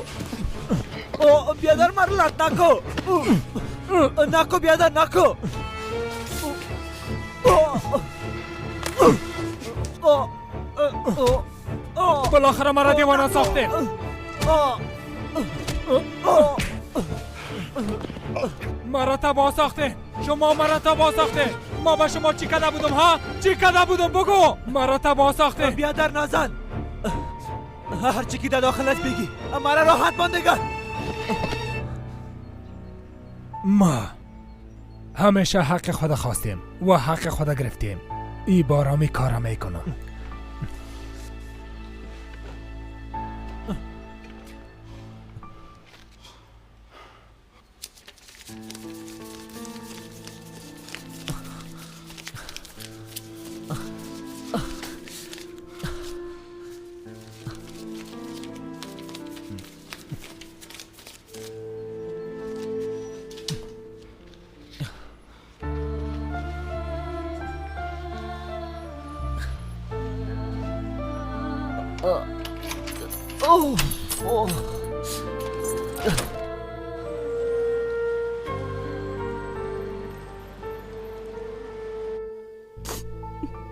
بیادر مرلت نکو، نکو بیادر نکو. بالاخره مرا دیوانه ساخته. مرا تباه ساخته. شما مرا تباه ساخته. ما به شما چی کده بودم ها؟ چی کده بودم بگو. مرا تباه ساخته. بیادر نزن. هر چی که در داخل است بگی. مرا راحت ماندگان. ما همیشه حق خود خواستیم و حق خود گرفتیم. ای بارامی کارم میکنم.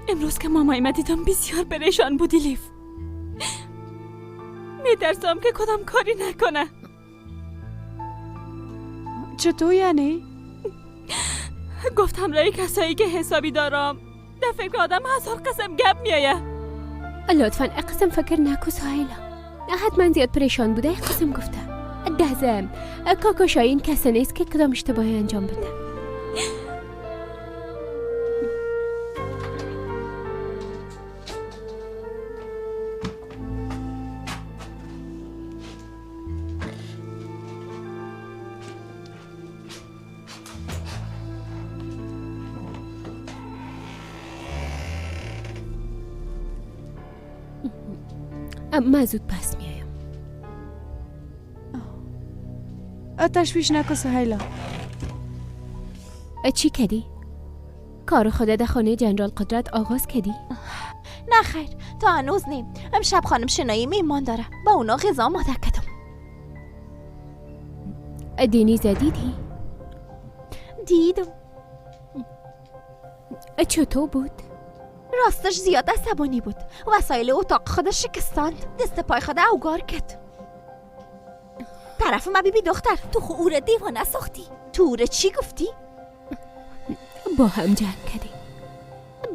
امروز که مامای دیدم بسیار پریشان بودی لیف. میترسم که کدام کاری نکنه. چطور یعنی؟ گفتم رای کسایی که حسابی دارم دفعه که آدم 1000 قسم گپ میایه. لطفاً قسم فکر نکو سهیلا. حتما زیاد پریشان بوده قسم گفته. دهزم کاکا شاین کسی نیست که کدام اشتباهی انجام بده. من زود پس میایم. تشویش نکن سهیلا. چی کدی؟ کار خودت در خانه جنرال قدرت آغاز کدی؟ نه خیر، تا هنوز نیم. امشب خانم شنایی میمان داره، با اونا غذا آماده کردم. دینیز دیدی؟ دیدم. چطور بود؟ راستش زیاد عصبانی بود. وسایل اتاق خودش شکستاند. دست پای خود اوگار کرد. طرف ما بیبی دختر، تو خو اوره دیوانه ساختی. تو اوره چی گفتی؟ با هم جنگ کردیم.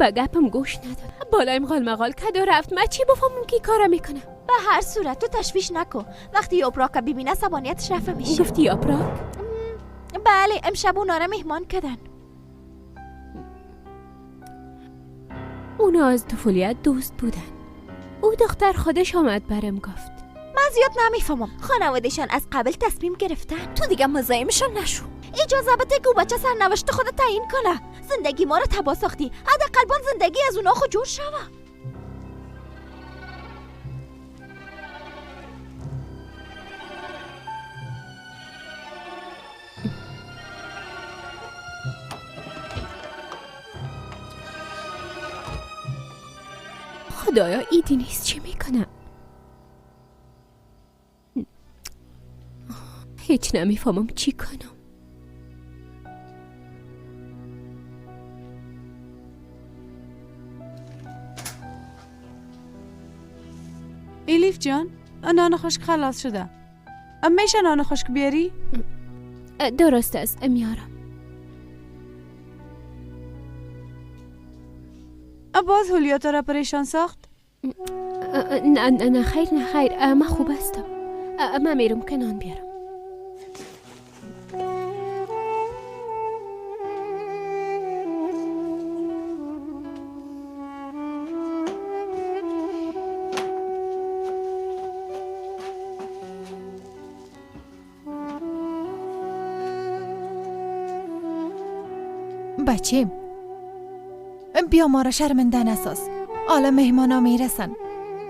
با گپم گوش نداد. بالایم غال مغال کد و رفت. من چی بفهمم کی کارا میکنه؟ به هر صورت تو تشویش نکن. وقتی یاپراک ببینه عصبانیتش رفع میشه. گفتی یاپراک؟ بله، امشب اونا رو مهمان کردن. اونا از طفولیت دوست بودن. او دختر خودش آمد برم گفت. من زیاد نمیفهمم. خانوادهشان از قبل تصمیم گرفتن. تو دیگه مزاحمشون نشو. اجازه بده که بچه سرنوشت خود تعیین کنه. زندگی ما رو تباه ساختی. حداقل بان زندگی از اونا خود جور شوه. خدایا ایدی نیست چی میکنم. هیچ نمیفهمم چی کنم. ایلیف جان، نان خشک خلاص شده. میشه نان خشک بیاری؟ درست است، میارم. باز هولیاتا را پریشان ساخت؟ نه خیر نه خیر، من خوب هستم. من میرم که نان بیارم. بچیم. بیا ما را شرمنده نساز. حالا مهمانا میرسن.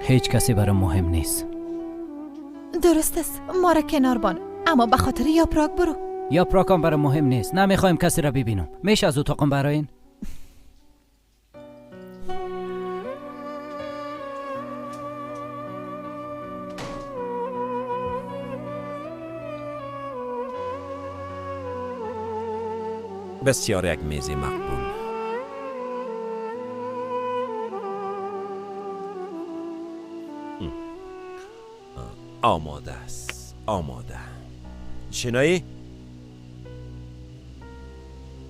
هیچ کسی برام مهم نیست. درست است، ما را کنار بان، اما به خاطر یاپراک برو. یاپراکم برام مهم نیست. نمیخوایم کسی را ببینم. میشه از اتاقم براین؟ بسیار یک میز مقبول. آماده است. آماده. شنایی؟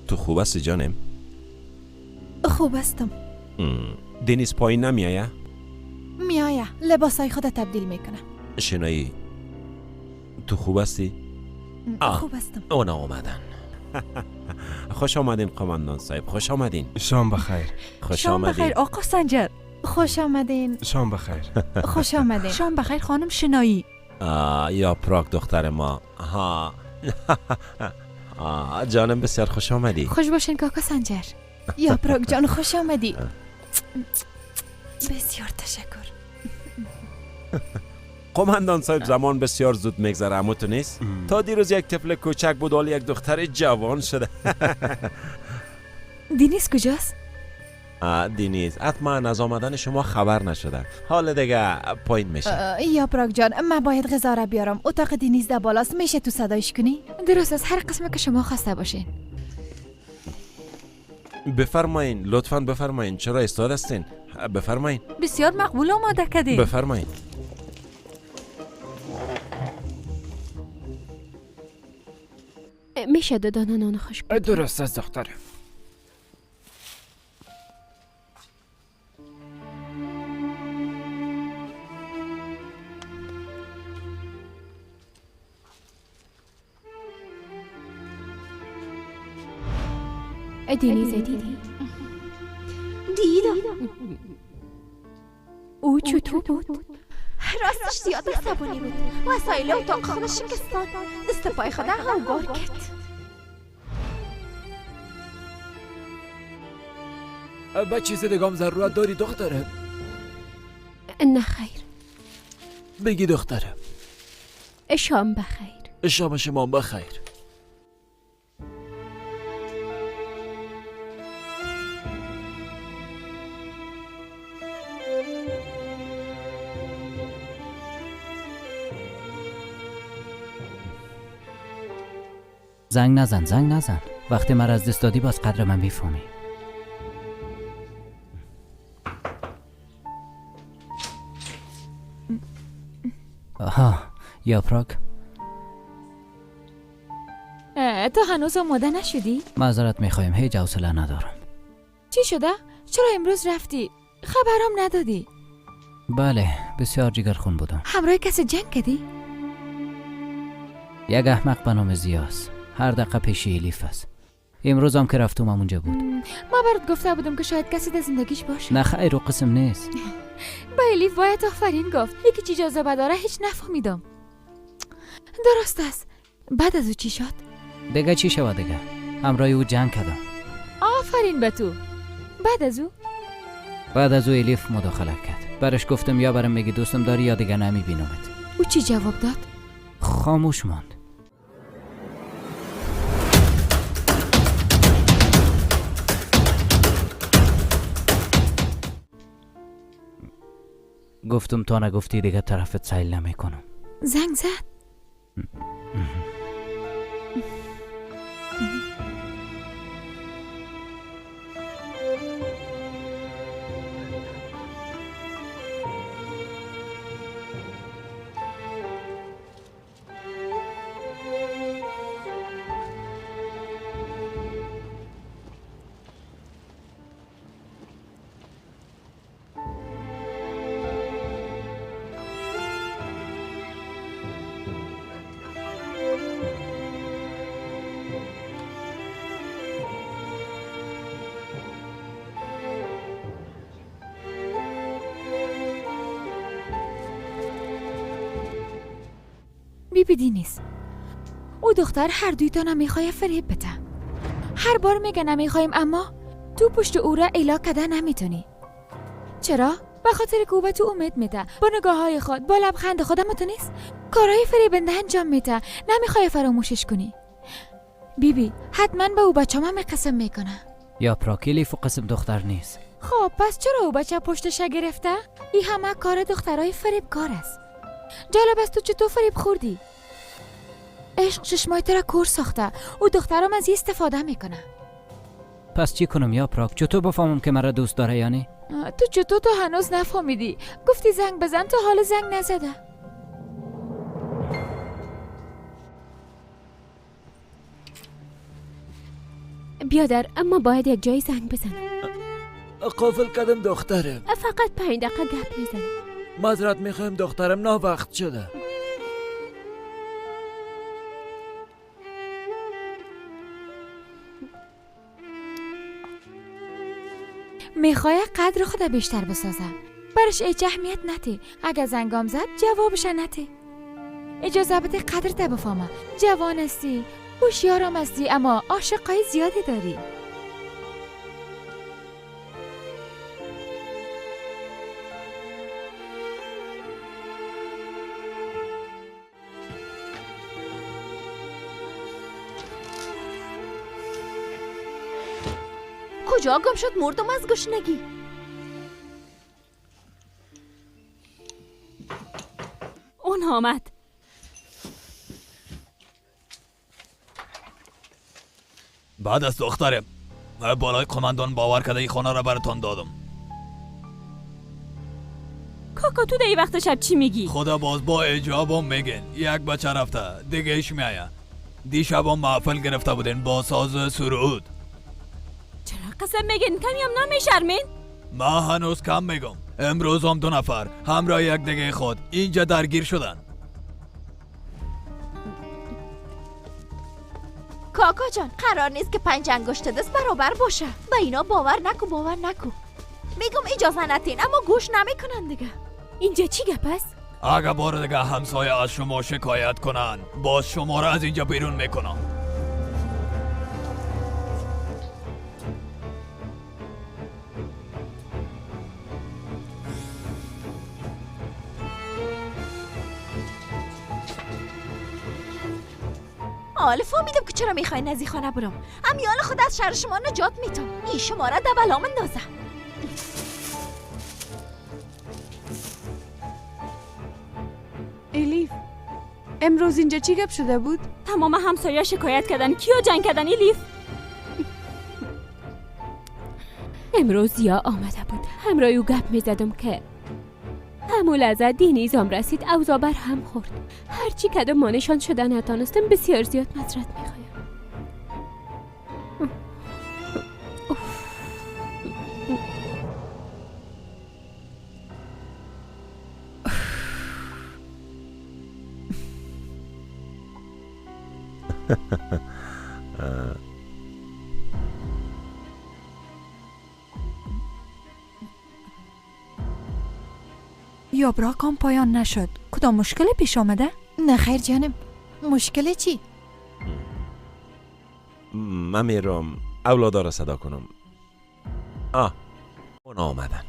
تو خوب است جانم؟ خوب استم. دنیز پایین نمیایه؟ میایه، لباسای خود تبدیل میکنه. شنایی تو خوب هستی؟ خوب استم. اونا آمدن. خوش آمدین قماندان صاحب، خوش آمدین. شام بخیر. خوش شام آمدین. بخیر آقا سنجر. خوش آمدین. شام بخیر. خوش آمدین. شام بخیر خانم شنایی. یاپراک دختر ما. ها. جانم بسیار خوش آمدی. خوش باشین کاکا سنجر. یاپراک جان خوش آمدی. بسیار تشکر. قماندان صاحب زمان بسیار زود میگذره، اما تو نیست؟ تا دیروز یک طفل کوچک بود، حالا یک دختر جوان شده. دینیز کجاست؟ دینیز حتما از آمدن شما خبر نشده، حالا دیگه پایین میشه. یاپراک جان من باید غذا را بیارم. اتاق دینیز در بالاست، میشه تو صدایش کنی؟ درست است، هر قسمه که شما خواسته باشین. بفرمایین، لطفاً بفرمایین. چرا ایستاد هستین؟ بفرمایین. بسیار مقبول آماده کردین. بفرمایین. میشه دو دانه نان خشک؟ درست است دخترم. دینیز دیدی؟ دیدم. او چطور بود؟ راستش زیاد عصبانی بود. وسایل اتاق خودش شکستان. دست پای خود هوگار کرد. به چیز دیگه هم ضرورت داری دخترم؟ نه خیر. بگی دخترم. شام بخیر. شام شما بخیر. زنگ نزن. وقتی من از دست دادی باز قدر من میفهمی. آها، یاپراک. تو هنوز آماده نشدی؟ معذرت میخوایم، هیچ حوصله ندارم. چی شده؟ چرا امروز رفتی؟ خبرم ندادی؟ بله، بسیار جگرخون بودم. همراه کسی جنگ کردی؟ یک احمق به نام زیاست. هر دقیقه پیش ایلیف است. امروز هم که رفتم اونجا بود. ما برات گفته بودم که شاید کسی در زندگیش باشه. نه خیر، رو قسم نیست. با ایلیف باید آفرین گفت. یکی چی جاذبه داره هیچ نفهمیدم. درست است. بعد از او چی شد؟ دیگه چی شود دیگه؟ همراه او جنگ کردم. آفرین به تو. بعد از او ایلیف مداخله کرد. برش گفتم یا برام میگی دوستم داری یا دیگه نمیبینمت. او چی جواب داد؟ خاموش ماند. گفتم تا نگفتی دیگه طرفت سیل نمیکنم. زنگ زد. بیبی دینیز، او دختر هر دویتان میخواه فریب بده. هر بار میگه نمیخوایم، اما تو پشت او را ایلا کده نمیتونی. چرا؟ به خاطر که او به تو امید میده، با نگاه های خود، با لبخند خود، اما تو نیست کارهای فریبنده انجام میده، نمیخوای فراموشش کنی. بیبی حتما به او بچه هم قسم میکنه. یا پراکیلیف و قسم دختر نیست. خب پس چرا او بچه پشتش گرفته؟ این همه کار دخترای فریبکار است. جالب است تو چطور فریب خوردی؟ عشق چشمای تو را کور ساخته. او دخترم از این استفاده میکنه. پس چی کنم یا پراک؟ چطور بفهمم که مرا دوست داره یعنی؟ تو چطور تو هنوز نفهمیدی؟ گفتی زنگ بزن، تو حال زنگ نزده. بیادر، اما باید یک جایی زنگ بزنم. قافل کردم دخترم. فقط 5 دقیقه گپ میزنم. معذرت میخوایم دخترم، نا وقت شده. میخوای قدر خود بیشتر بسازه. برش هیچ اهمیت نتی. اگه زنگام زد جوابش نتی. اجازه بده قدرت بفهمه. جوان هستی، هوشیارم هستی، اما عاشقای زیادی داری. کجا گم شد؟ مردم از گشنگی. اون آمد. بعد از دخترم بالای قماندان باور کرده این خانه را براتان دادم. کاکا تو در این وقت شب چی میگی؟ خدا باز با اجابم میگن یک بچه رفته دیگه ایش میایه. دیشب هم محفل گرفته بودین با ساز سرود. چرا قسم میگین؟ کمی هم نمیشرمین؟ ما هنوز کم میگم. امروز هم 2 نفر همراه یک دیگه خود اینجا درگیر شدن. کاکا جان، قرار نیست که 5 انگشت دست برابر باشه. به اینا باور نکو. میگم اجازه نتین، اما گوش نمیکنن دیگه. اینجا چی گپ است؟ اگه بار دیگه همسایه از شما شکایت کنن، باز شما را از اینجا بیرون میکنم. حالا فهمیدم که چرا میخواین از این خانه برم. امیال خود از شر شما نجات میتم. این شما را دبلا مندازه. الیف، امروز اینجا چی گپ شده بود؟ تمام همسایه شکایت کردن. کیا جنگ کردن الیف؟ امروز یا آمده بود. همراه او گپ میزدم که همون لحظه دینیزم رسید، اوضاع بر هم خورد. هرچی کده ما نشان شده نتانستم، بسیار زیاد معذرت میخوایم. یا براکام پایان نشد. کدام مشکل پیش آمده؟ نه خیر جانم. مشکل چی؟ من میرم اولادا را صدا کنم. اون آمدن.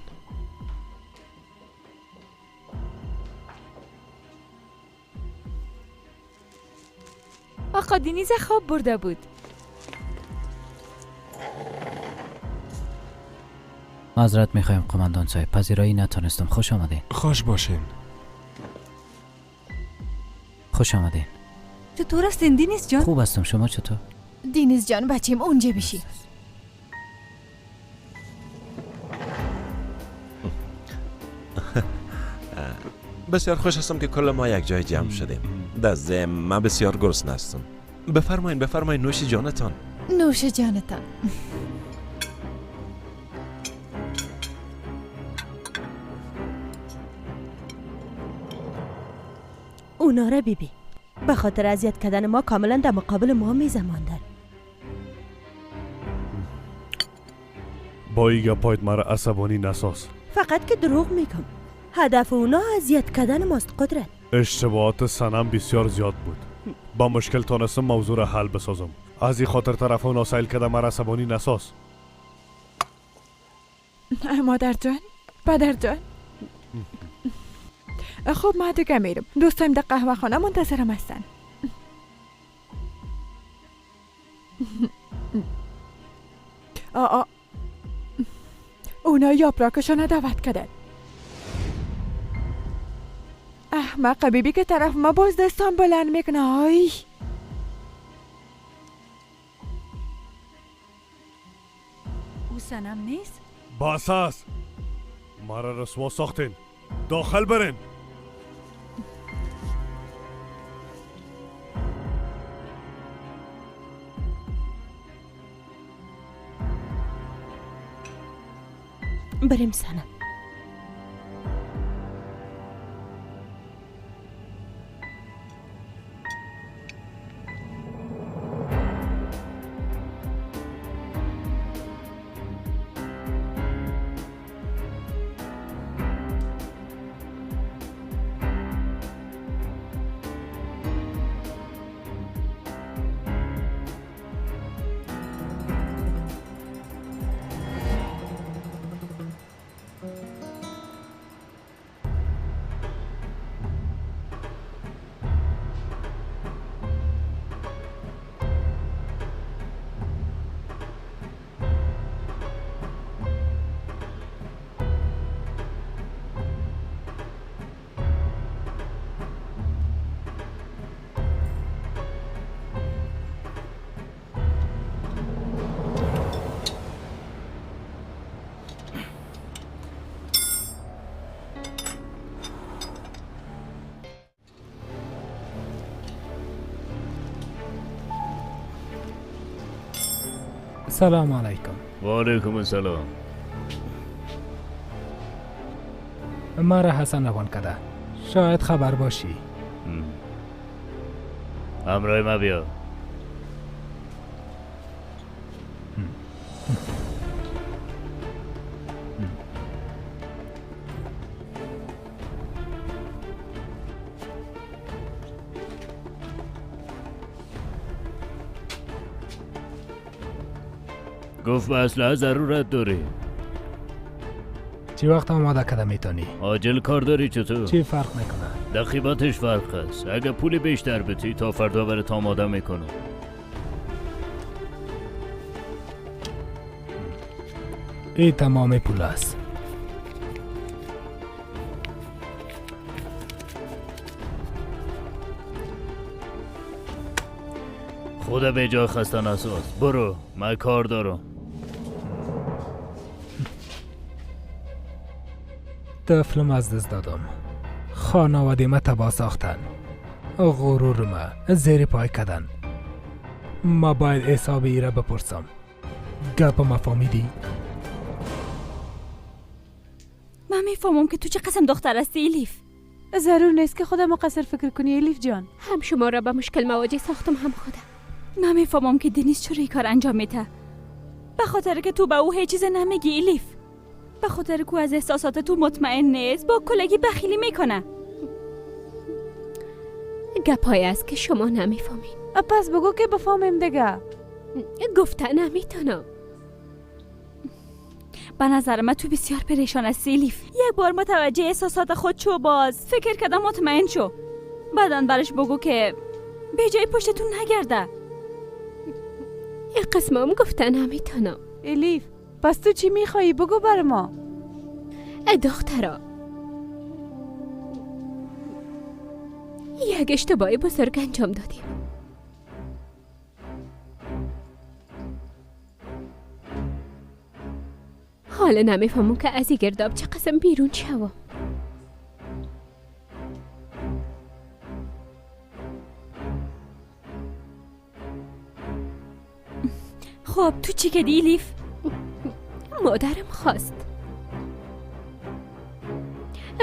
آقا دینیز خواب برده بود. معذرت میخوایم قماندان صاحب، پذیرایی نتونستم. خوش آمدین. خوش باشین. خوش آمدین. چطور هستین دینیز جان؟ خوب هستم، شما چطور؟ دینیز جان بچیم اونجا بشی. بسیار خوش هستم که کل ما یک جای جمع شدیم. در ضمن من بسیار گرسنه هستم. بفرمایین نوش جانتان. نوش جانتان. اونا را بیبی به خاطر اذیت کردن ما کاملا در مقابل ما میزماندن. با این گپایت مرا عصبانی نساز. فقط که دروغ میگم. هدف اونا اذیت کردن ماست قدرت. اشتباهات سنم بسیار زیاد بود. با مشکل تانستم موضوع را حل بسازم. از این خاطر طرفا ناسایل کده مرا عصبانی نساز. مادر جان، پدر جان. خب ما دیگه میرم. دوستایم در قهوه خانه منتظرم هستن. اونا یاپراکشو دعوت کردن. احمق بیبی که طرف ما باز دستان بلند میکنه. آی او سنم نیست؟ بس است. مرا رسوا ساختین. داخل برین. بریم سنم. سلام علیکم. و علیکم السلام. مرا حسن روان کده. شاید خبر باشی. همراه ما بیا. گفت به اسلحه ضرورت داری. چی وقت آماده کده میتونی؟ عاجل کار داری چطور؟ چی فرق میکنه؟ در قیمتش فرق است. اگه پولی بیشتر بدی تا فردا برات آماده میکنه. این تمام پول است. خدا به جای خسته نساز. برو، من کار دارم. طفلم از دست دادم. خانواده ما تباه ساختن. غرور ما زیر پای کردن. ما باید حساب ای را بپرسم. گپ ما فهمیدی؟ من میفهمم که تو چه قسم دختر هستی الیف. ضرور نیست که خودم مقصر فکر کنی الیف جان. هم شما را به مشکل مواجه ساختم هم خودم. من میفهمم که دنیس چرا این کار انجام میده. به خاطر که تو به او هیچ چیز نمیگی الیف. به خاطر که از احساسات تو مطمئن نیست، با کلگی بخیلی میکنه. گپایی است که شما نمیفهمین. پس بگو که بفهمیم دیگه. گفته نمیتونم. به نظر من تو بسیار پریشان هستی الیف. یک بار متوجه احساسات خود شو، باز فکر کردم مطمئن شو. بعداً برش بگو که به جای پشتتون نگرده. یک قسمم گفته نمیتونم. الیف پس تو چی میخوایی بگو بر ما. دخترا، یک اشتباهی بزرگ انجام دادیم. حالا نمیفهمم که از این گرداب چه قسم بیرون شوم. خب تو چی کردی الیف؟ مادرم خواست.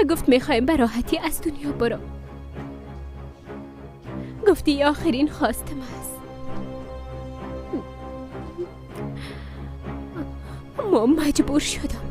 گفت میخوایم به راحتی از دنیا برو. گفتی آخرین خواستم است. ما مجبور شدم.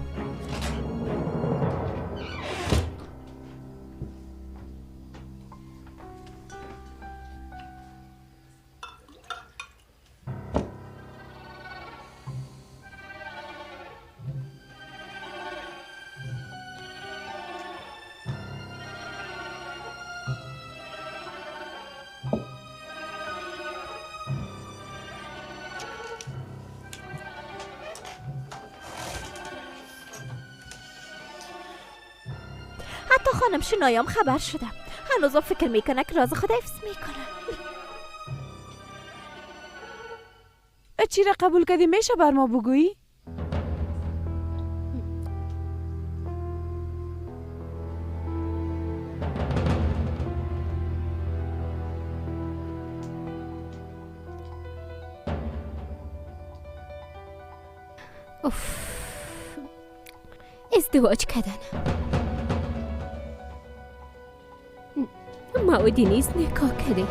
حتی خانم شنایام خبر شدم. هنوزم فکر میکنه که راز خود حفظ میکنه. چی را قبول کردی میشه بر ما بگویی؟ ازدواج کردن. ما و دینیز نکاح کردیم.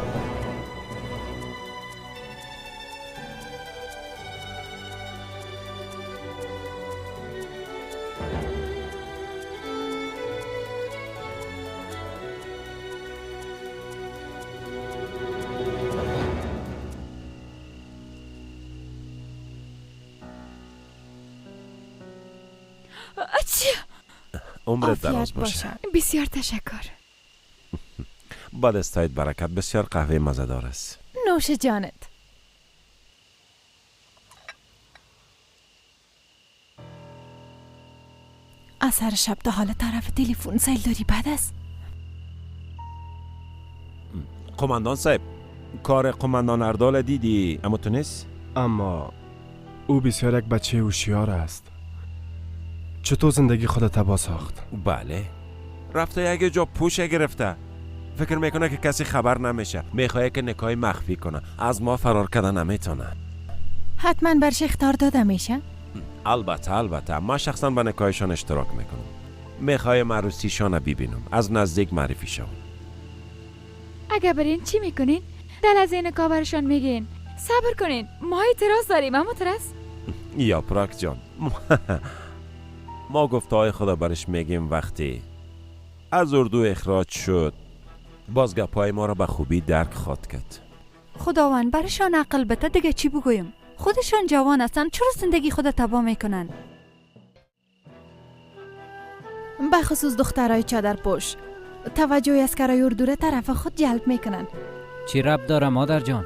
عمرت دراز باشه. بسیار تشکر. با دستایت برکت. بسیار قهوه مزه‌دار است. نوش جانت. اثر شب تا حال طرف تلفن سیل داری بعد است. قماندان صاحب، کار قماندان اردال دیدی اما تو نیست؟ اما او بسیار یک بچه هوشیار است. چطور زندگی خود تباه ساخت؟ بله، رفته یک جا پوشه گرفته. فکر میکنه که کسی خبر نمیشه. میخواه که نکاح مخفی کنه. از ما فرار کردن نمیتونه. حتما برش اخطار داده میشه؟ البته ما شخصا به نکاحشان اشتراک میکنم. میخوایم عروسیشان ببینم، از نزدیک معرفی شم. اگه برین چی میکنین؟ دل از این نکاح برشان میگین. صبر کنین، ما اعتراض داریم. اما ترس یا پراک جان، ما گفته های خدا برش میگیم. وقتی از اردو اخراج شد باز گپای ما را به خوبی درک خواد کرد. خداوند برشان عقل بده. دیگه چی بگویم؟ خودشان جوان هستن، چرا زندگی خود تباه میکنن؟ بخصوص دخترای چادر پوش توجه از کرای اردو طرف خود جلب میکنن. چی ربط داره مادر جان؟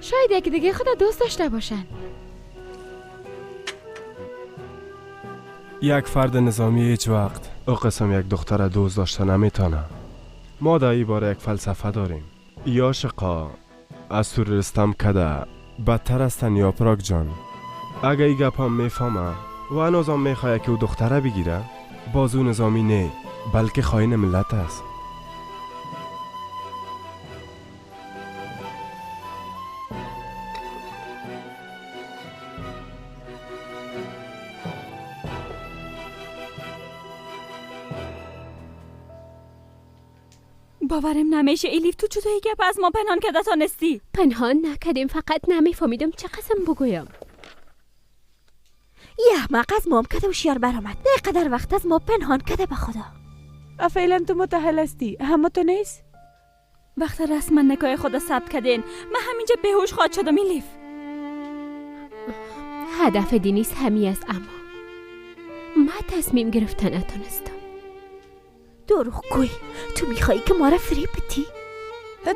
شاید یکی دیگه خود دوست داشته باشن. یک فرد نظامی هیچ وقت او قسم یک دختر دوست داشته نمیتونه. ما در این باره یک فلسفه داریم. یا شقا از تورستم کده بدتر استن یا پراک جان. اگه ای گپ هم میفهمه و هنوزم میخواه که او دختره بگیره، باز او نظامی نه بلکه خائن ملت است. باورم نمیشه الیف، تو چطور گپ از ما پنهان کرده تانستی؟ پنهان نکردیم، فقط نمیفهمیدم چه قسم بگویم. یه احمق از مام کده هوشیار برآمد. قدر وقت از ما پنهان کده به خدا. فعلا تو متأهل هستی، اما تو نیست؟ وقت رسما نکاح خدا ثبت کردین من همینجا بیهوش خواهد شدم الیف. هدف دینیس همی است، اما من تصمیم گرفتن نتونستم. دروغ گوی، تو میخوایی که ما را فریب بدی؟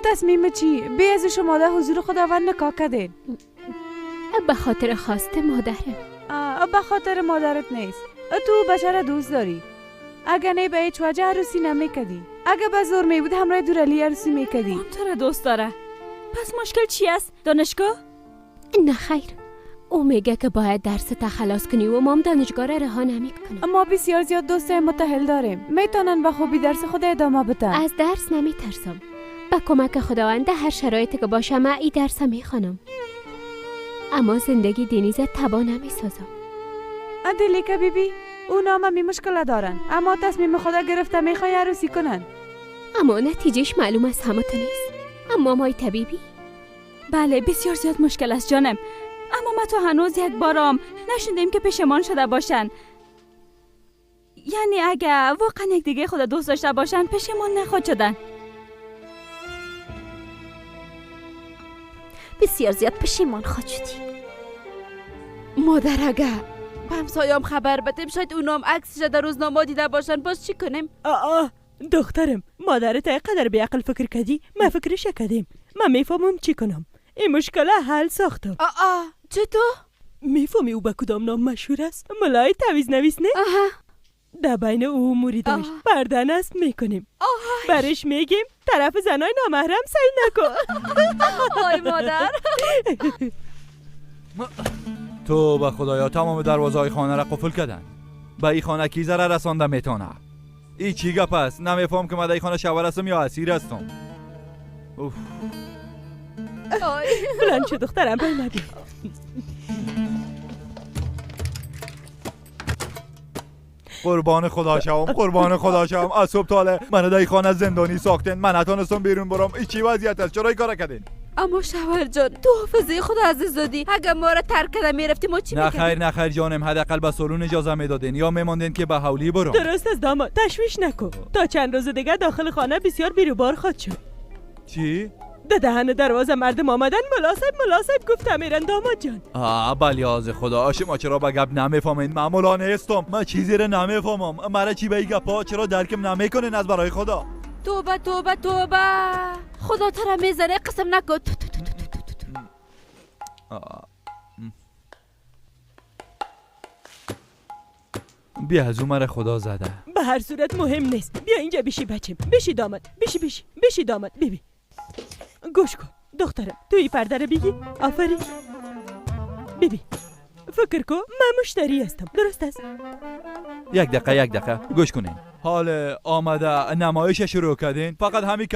تصمیم چی؟ بی از شما در حضور خداوند نکاح کردین. به خاطر خواست مادرم. به خاطر مادرت نیست. تو بشر دوست داری. اگه نه به هیچ وجه عروسی نمیکدی. اگه به زور می بود همراه دورالی عروسی میکدی. اون تو را دوست داره. پس مشکل چی است؟ دانشگاه؟ نه خیر، او میگه که باید درس تخلص کنی و مام دانشگاه را رها نمیکنه. ما بسیار زیاد دوست متأهل داریم. میتونن به خوبی درس خود ادامه بدن. از درس نمیترسم. با کمک خداوند هر شرایطی که باشه من این درس میخوانم. اما زندگی دینیز تبا نمیسازم. ادلیکا بیبی، اونا هم می مشکل دارن، اما تصمیم خدا گرفته میخوای عروسی کنن. اما نتیجهش معلوم است همه تو نیست. اما مای طبیبی؟ بله بسیار زیاد مشکل است جانم. اما ما تو هنوز یک بارم نشنیدیم که پشیمان شده باشن. یعنی اگه واقعا یک دیگه خدا دوست داشته باشن پشیمان نخواد شدن. بسیار زیاد پشیمان خواهد شدی. مادر اگه به همسایه‌ام خبر بدیم شاید اونام عکسش در روزنامه دیده باشن، باز چی کنیم؟ دخترم، مادرت قدر به عقل فکر کردی؟ ما فکرش کردیم. من میفهمم چی کنم. این مشکل حل ساختم. چطور؟ میفهمی او به کدام نام مشهور است؟ ملای تعویض نویس نه؟ در بین او اموری داشت بردن است میکنیم برش میگیم طرف زنای نامحرم سعی نکن. آی مادر. تو به خدایا تمام دروازه های خانه را قفل کردن. به این خانه کی ضرر رسانده میتونه؟ این چی گپ است؟ نمیفهم که من در این خانه شوهر هستم یا اسیر هستم. اوف. بلند شو دخترم بایمدی. قربان خدا شوم، قربان خدا شوم. از صبح تاله من در این خانه زندانی ساختن، من نتونستم بیرون برم. این چی وضعیت است؟ چرا این کارا کردین؟ اما شوهر جان تو حافظه خدا عزیز دادی، اگر ما را ترک کردن میرفتی ما چی میکردیم؟ نه خیر جانم، حداقل به سالون اجازه میدادین یا میماندین که به حولی برم. درست است داماد، تشویش نکن. تا چند روز دیگه داخل خانه بسیار بیروبار خواهد شد. چی؟ در دهن دروازه مردم آمدن. ملا صاحب گفت میرن داماد جان. بلی از خدا، شما چرا به گپ نمیفهمین؟ من مولا نیستم، من چیزی رو نمیفهمم. مرا چی به این گپا چرا درکم نمیکنین از برای خدا؟ توبه توبه توبه، خدا تو را میزنه، قسم نکن. بیا از مرا خدا زده. به هر صورت مهم نیست. بیا اینجا بشی بچم، بشی داماد، بشی داماد. ببین گوش کن دخترم، تو این پرده رو بگی. آفرین. ببین فکر کن من مشتری هستم، درست است؟ یک دقیقه گوش کنین. حال آمده نمایش شروع کردین. فقط همین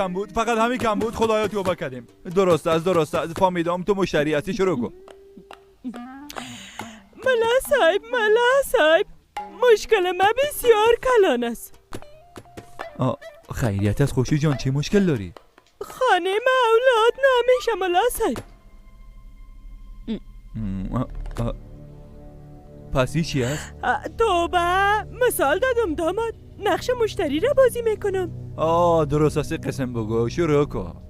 کم بود. خدایا توبه کردیم. درست است. فهمیدم تو مشتری هستی. شروع کن. ملا صاحب مشکل من بسیار کلان است. خیریت است خوشی جان، چی مشکل داری؟ خانه ما اولاد نمیشه ملا صاحب. پس چی است؟ توبه، مثال دادم داماد، نقش مشتری را بازی میکنم. درست است، قسم بگو، شروع کن.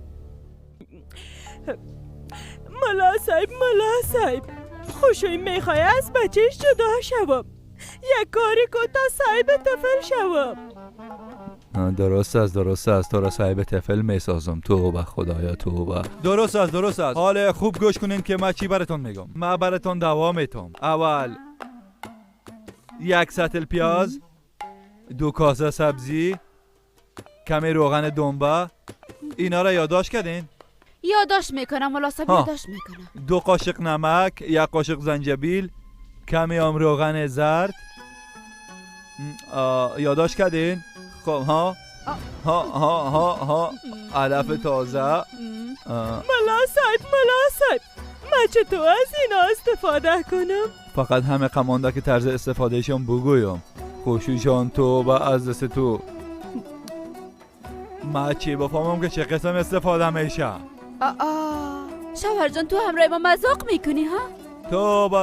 ملا صاحب خوشوی میخوای از بچهش جدا شوم. یک کاری کن تا صاحب طفل شوم. درست است تو را صاحب طفل میسازم. توبه خدایا توبه. درست است. حالا خوب گوش کنین که من چی براتون میگم. من براتون دوا میتم. اول 1 سطل پیاز، 2 کاسه سبزی، کمی روغن دنبه. اینا را یادداشت کردین؟ یادداشت میکنم ملا صاحب، یادداشت میکنم. 2 قاشق نمک، 1 قاشق زنجبیل، کمی روغن زرد. یادداشت کردین؟ خب ها علف تازه. ملا صاحب من چطور از اینا استفاده کنم؟ فقط همه قمانده که طرز استفادهشون بگویم. خوشی جان تو به از دست تو من چی بفهمم که چه قسم استفاده میشه؟ شوهر جان تو همراه ما مذاق میکنی ها؟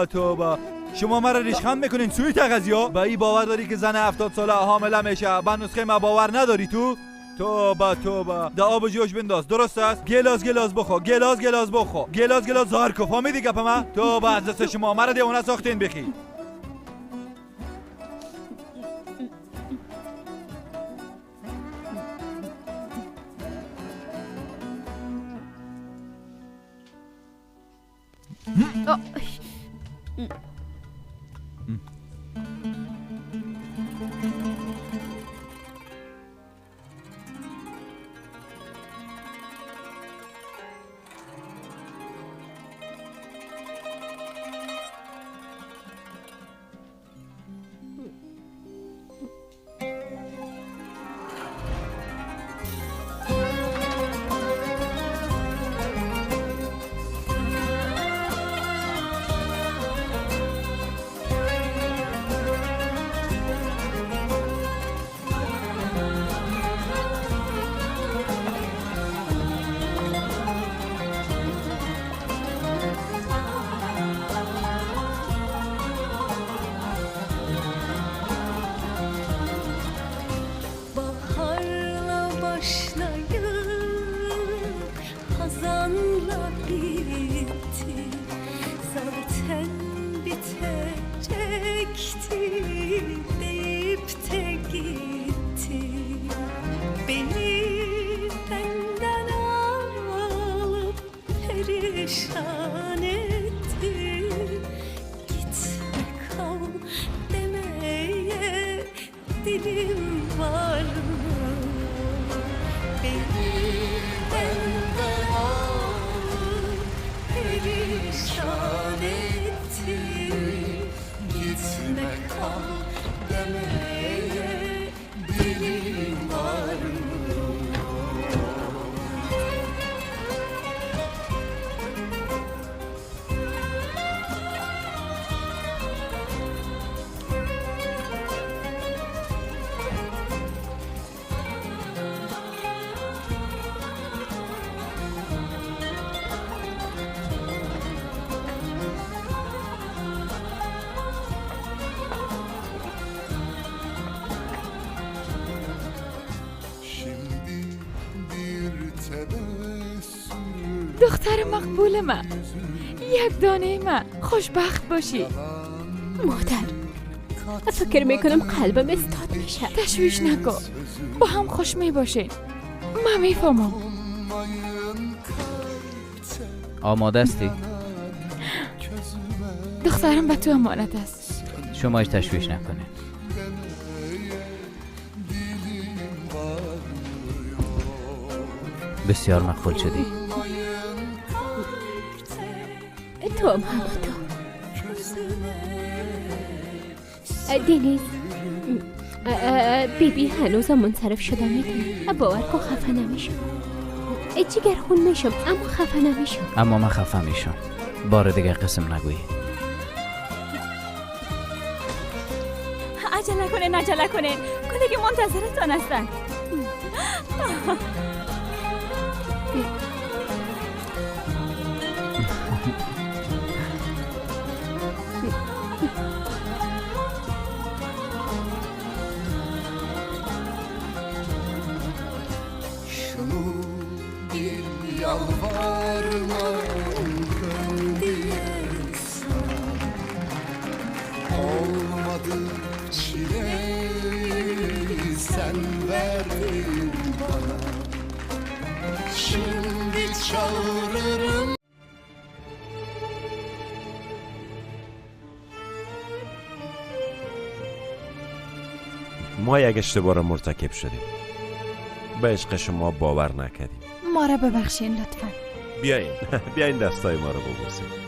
توبه شما مرا ریشخند میکنین سوی تغذیه؟ به این باور داری که زن 70 ساله حامله میشه؟ به نسخه ما باور نداری تو؟ توبه در آب جوش بنداز. درست است؟ گلاس بخور. گلاس زهر کو. فهمیدی گپ ما؟ توبه از دست شما مرا دیوانه ساختین بخی. دختر مقبول من، یک دانه من، خوشبخت باشی. مادر فکر میکنم قلبم استاد میشه. تشویش نکن، با هم خوش میباشین. من میفهمم. آماده استی؟ دخترم به تو امانت است. شما هیچ تشویش نکنین. بسیار مقبول شدی. تو هم همانطور. دنیز، بیبی هنوزم منصرف شده میتونه. باور کن خفه نمیشم. جگر خون میشم اما خفه نمیشم. اما من خفه میشم. بار دیگه قسم نگویی. عجله کنین. کلگی منتظرتان هستن. ما یک اشتباه را مرتکب شدیم. به عشق شما باور نکردیم. ما را ببخشین لطفاً. بیاین دستای ما را ببوسید.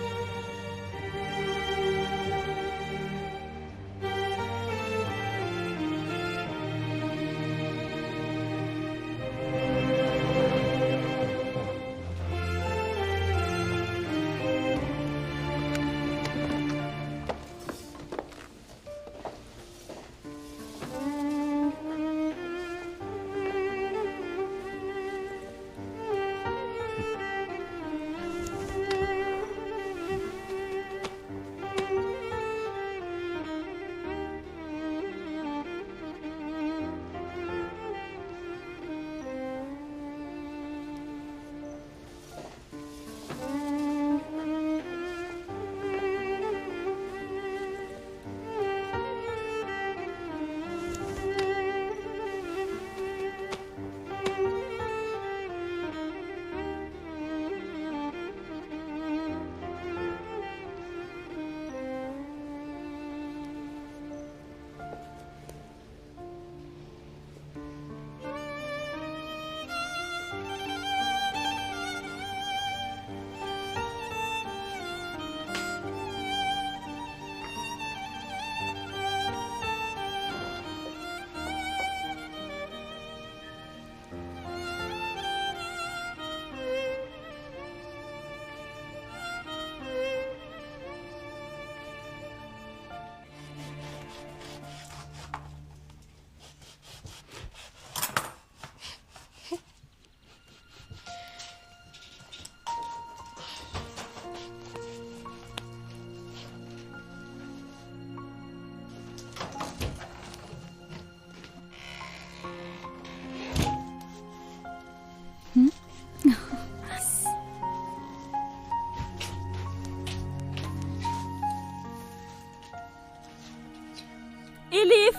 الیف،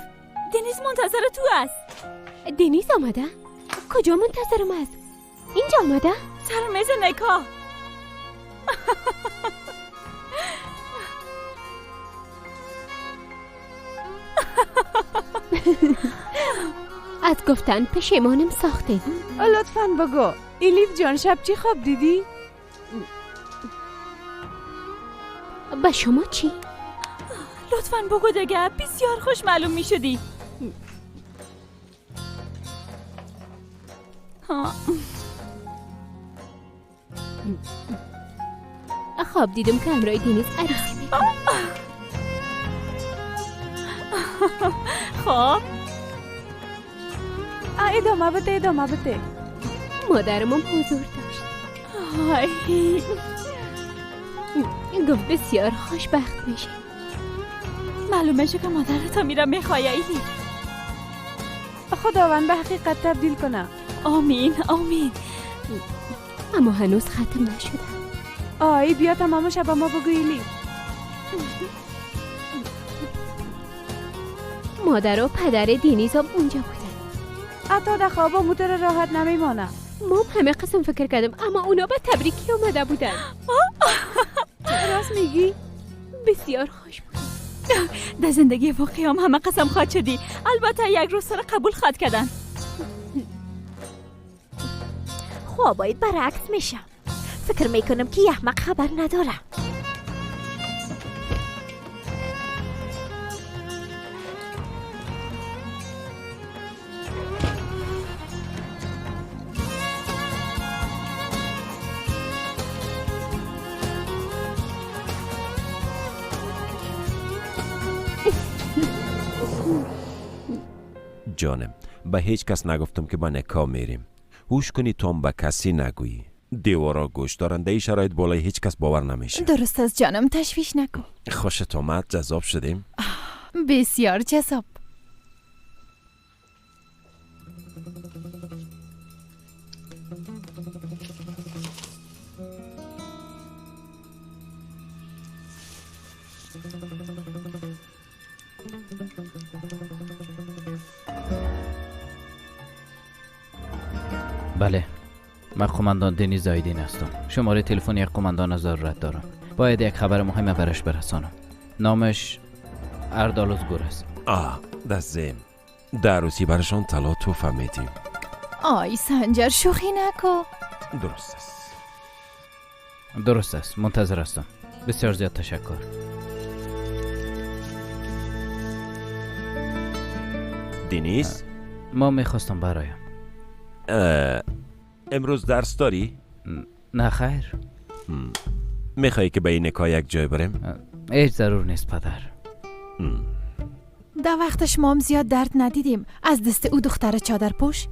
دنیز منتظر تو است. دنیز آمده؟ کجا منتظرم است؟ اینجا آمده؟ سر میز نکاح. از گفتن پشیمانم ساخته. لطفاً بگو الیف جان شب چی خواب دیدی؟ با شما چی؟ لطفاً بگو دیگه، بسیار خوش معلوم می شدی. خواب دیدم که امرای دنیز عروسی می خب ادامه بده. مادرمم حضور داشت. گفت بسیار خوشبخت میشه. معلومه که مادرتا میره میخواه ایلی. خداوند به حقیقت تبدیل کنه. آمین. اما هنوز ختم نشده. آی بیا تمامش به ما بگو الیف. مادر و پدر دینیز هم اونجا بودن. حتی در خوابا موتر راحت نمیمانه. مام همه قسم فکر کردم اما اونا به تبریکی اومده بودن. راست میگی؟ بسیار خوش بود. در زندگی واقعی هم همه قسم خواد شدی. البته یک روز سر قبول خواد کردن. خب باید برعکس میشم. فکر میکنم که احمق خبر نداره. جانم به هیچ کس نگفتم که با نکاح میریم. هوش کنی تو هم به کسی نگویی. دیوارا گوش دارن. در این شرایط بالای هیچ کس باور نمیشه. درست است جانم، تشویش نکن. خوشت آمد؟ جذاب شدیم؟ بسیار جذاب. بله، من قماندان دنیز زایدین هستم. شماره تلفن یک قماندان از ضرورت دارم. باید یک خبر مهم برش برسانم. نامش اردالوزگور است. دزم در روزی برشان طلا توفه میدیم. آی سنجر شوخی نکن. درست است. درست است، منتظر هستم. بسیار زیاد تشکر. دنیز؟ ما میخواستم برایم. امروز درس داری؟ نه خیر. میخوایی که به این نکاح یک جای بریم؟ هیچ ضرور نیست پدر. در وقتش ما هم زیاد درد ندیدیم از دست او دختر چادر پوش.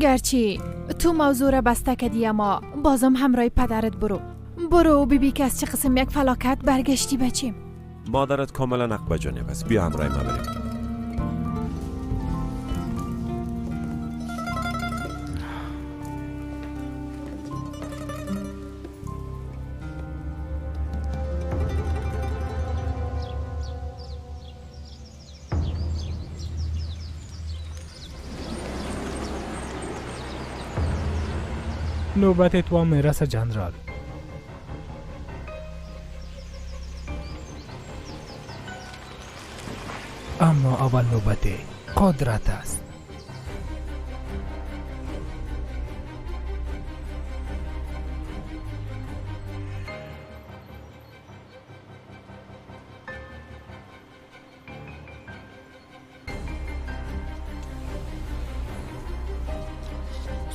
گرچه تو موضوع را بسته کردی اما بازم همراه پدرت برو و ببین که از چه قسم یک فلاکت برگشتی بچیم. مادرت کاملا حق به جانب است. بیا همراه ما بریم. نوبت تو هم میرسه جنرال. اما اول نوبت قدرت است.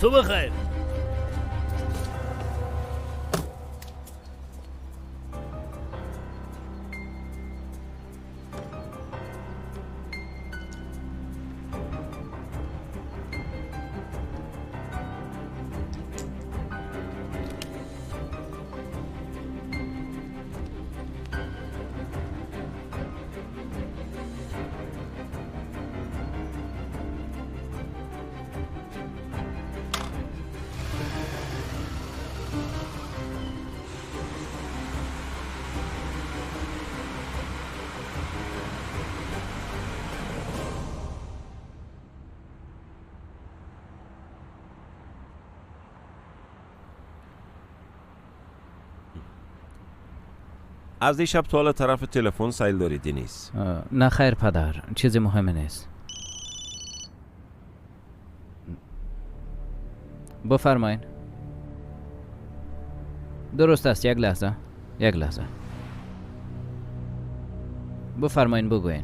صبح خیر. از دیشب تو حالا طرف تلفن سایل داری دنیز؟ نه خیر پدر، چیز مهمی نیست. بفرمایین. درست است، یک لحظه. بفرمایین بگوین.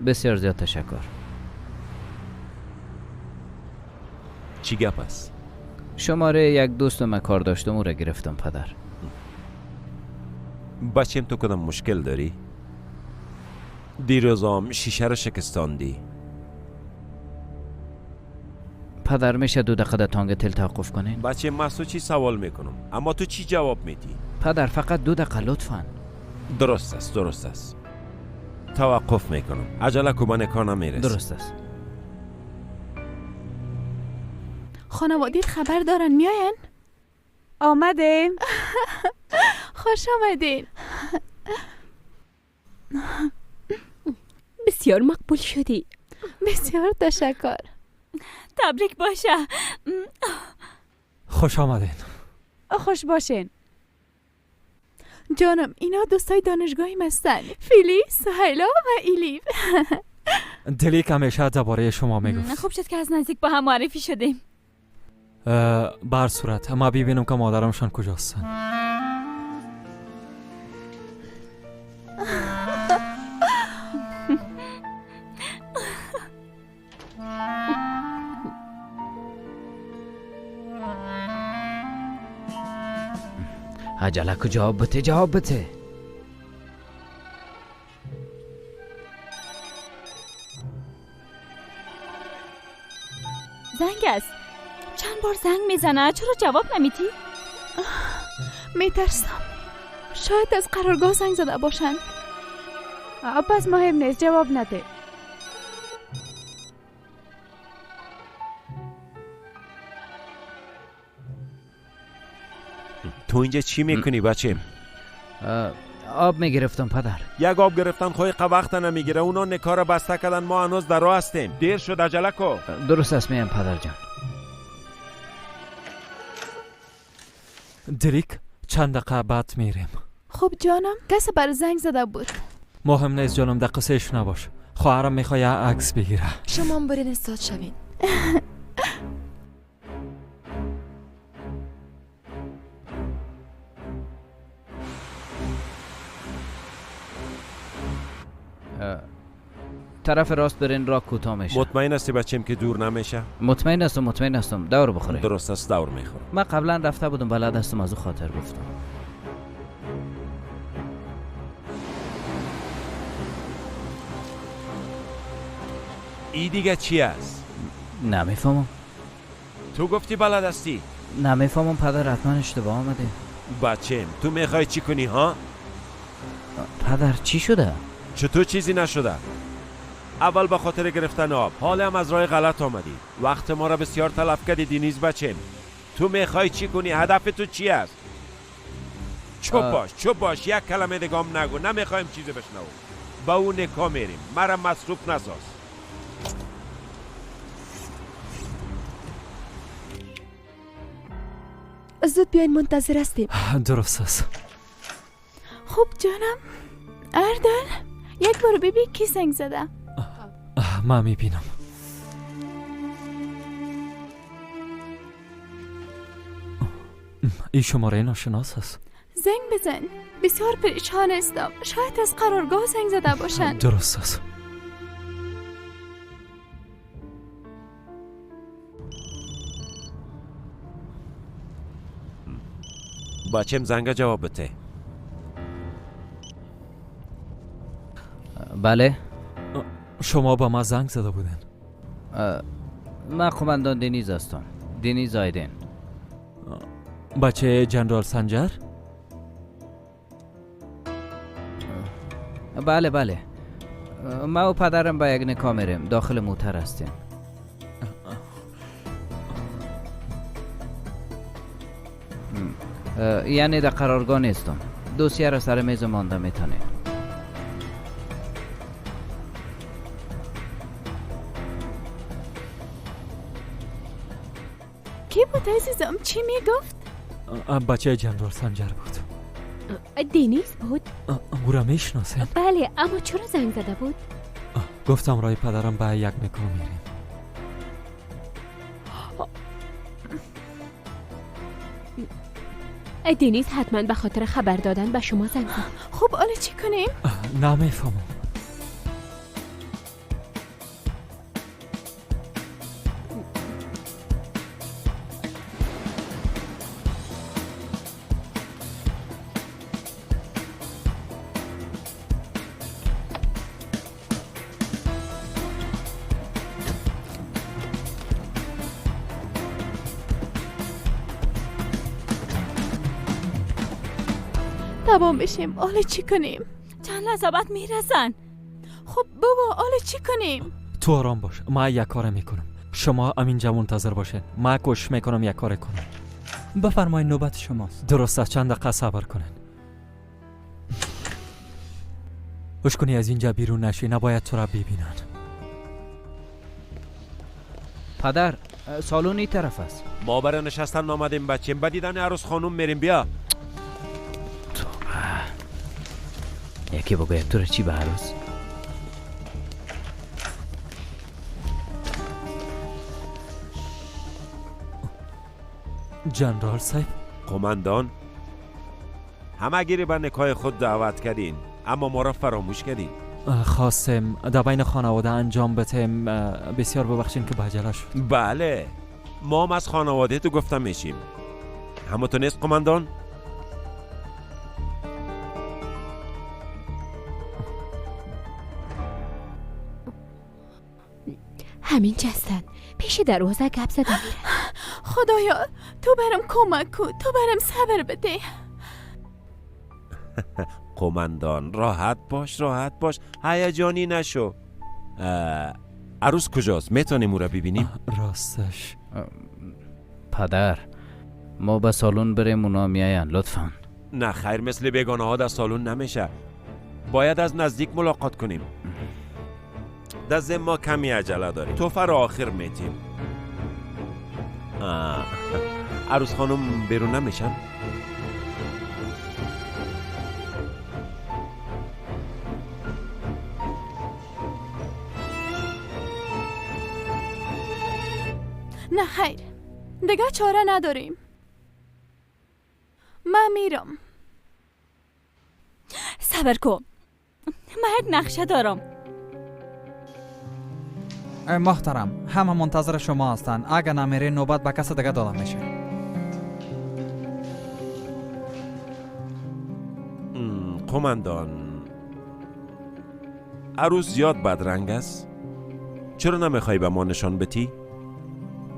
بسیار زیاد تشکر. چی گپ است؟ شماره یک دوست من کار داشتم او را گرفتم پدر. بچیم تو کدام مشکل داری؟ دیروزام شیشه را شکستاندی. پدر میشه 2 دقیقه در تانگ تل توقف کنین؟ بچه مسعود چی سوال میکنم اما تو چی جواب میدی؟ پدر فقط 2 دقیقه لطفاً. درست است. توقف میکنم. عجله کو به نکاح نمیرسی. درست است. خانوادیت خبر دارن میاین؟ آمدیم. خوش آمدین. بسیار مقبول شدی. بسیار تشکر. تبریک باشه. خوش آمدین. خوش باشین. جانم اینا دوستای دانشگاهی هستن. فیلی، سهیلا و ایلیف. دلیک همیشه درباره شما میگفت. خوب شد که از نزدیک با هم معرفی شدیم. بر صورت ما ببینم که مادرمشان کجاستن. عجله کو جواب بده. زنگ است. چند بار زنگ میزنه، چرا جواب نمیدی؟ میترسم شاید از قرارگاه زنگ زده باشن. پس مهم نیست، جواب نده. تو اینجا چی میکنی بچه؟ آب میگرفتم پدر. یک آب گرفتن خواهی وقت نمیگیره. اونا نکار بسته کردن، ما هنوز در راه هستیم. دیر شد، عجله کو. درست است میم پدر جان. دلیک چند دقیقه بعد میریم. خب جانم کسی بر زنگ زده بود. مهم نیست جانم، دقیقه سهش نباش. خواهرم میخواد یه عکس بگیره. شما هم برین استاد شوین. طرف راست برین، راه کوتاه میشه. مطمئن هستی بچه‌م که دور نمیشه؟ مطمئن هستم. دور بخوره. درست است، دور میخورم. من قبلا رفته بودم، بلد هستم، از او خاطر گفتم. ای دیگه چی است؟ نمیفهمم. تو گفتی بلد هستی؟ نمیفهمم پدر، حتما اشتباه آمده. بچه‌م تو میخوای چی کنی ها؟ پدر چی شده؟ چطور چیزی نشده؟ اول به خاطر گرفتن آب، حالا هم از راه غلط آمدی. وقت ما را بسیار تلف کردی دینیز بچه‌م. تو میخوای چی کنی؟ هدف تو چی است؟ چوب باش، یک کلمه دیگه نگو. نمیخوایم چیزی بشنوم. با اون نکاح میریم. مرا مصروف نساز. زود بیاین، منتظر هستیم. درست است. خب جانم اردل، یک بار ببین کی زنگ زده. من میبینم. این شماره ناشناس است. زنگ بزن، بسیار پریشان هستم. شاید از قرارگاه زنگ زده باشن. درست است. بچه‌م زنگ جواب بده. بله. شما با ما زنگ زده بودن. من قماندان دنیز هستم. دنیز آیدین. بچه جنرال سنجر؟ بله. ما و پدرم با یک نکاح میریم. داخل موتر هستیم. یعنی در قرارگاه نیستم. دوسیه را سر میز مانده میتونیم. کی بود عزیزم؟ چی میگفت؟ بچه جنرال سنجر بود. دینیز بود؟ او را میشناسین؟ بله، اما چرا زنگ زده بود؟ گفتم رای پدرم به یک نکاح میریم. دینیز حتما به خاطر خبر دادن به شما زنگ زد. خب حالا چی کنیم؟ نمیفهمم. تمام بشیم. حالا چی کنیم؟ چند لحظه بعد میرسن. خب بابا حالا چی کنیم؟ تو آرام باش، ما یک کار میکنم. شما همینجا منتظر باشین. من کوشش میکنم یک کار کنم. بفرمایید، نوبت شماست. درست است، چند دقیقه صبر کنین. گوش کنی، از اینجا بیرون نشی، نباید تو را ببینن. پدر، سالن این طرف است. ما برای نشستن آمدیم بچیم، به دیدن عروس خانم میریم. بیا. یکی بگو یک طور چی به عروس؟ جنرال صاحب، قماندان، همه گیری به نکاح خود دعوت کردین اما ما را فراموش کردین. خواستم در بین خانواده انجام بتیم. بسیار ببخشین که بعجله شد. بله، ما هم از خانواده تو گفتم میشیم. همونطور نیست قماندان؟ همین جستن پیش دروازه گپ زده میره. خدایا تو برم کمک کن، تو برم صبر بده. قماندان راحت باش، هیجانی نشو. عروس کجاست؟ میتونیم او را ببینیم؟ راستش پدر، ما به سالن بریم، اونا میاین لطفا. نه خیر، مثل بیگانه ها در سالن نمیشه. باید از نزدیک ملاقات کنیم. در ضمن ما کمی عجله داریم، تحفه را آخر میتیم. عروس خانم بیرون نمیشن؟ نه خیر، دیگه چاره نداریم. من میرم. صبر کن، من یک نقشه دارم. محترم، همه منتظر شما هستن. اگه نمیری نوبت به کس دیگه داده میشه. قماندان، عروس زیاد بدرنگ است. چرا نمیخوای به ما نشان بدی؟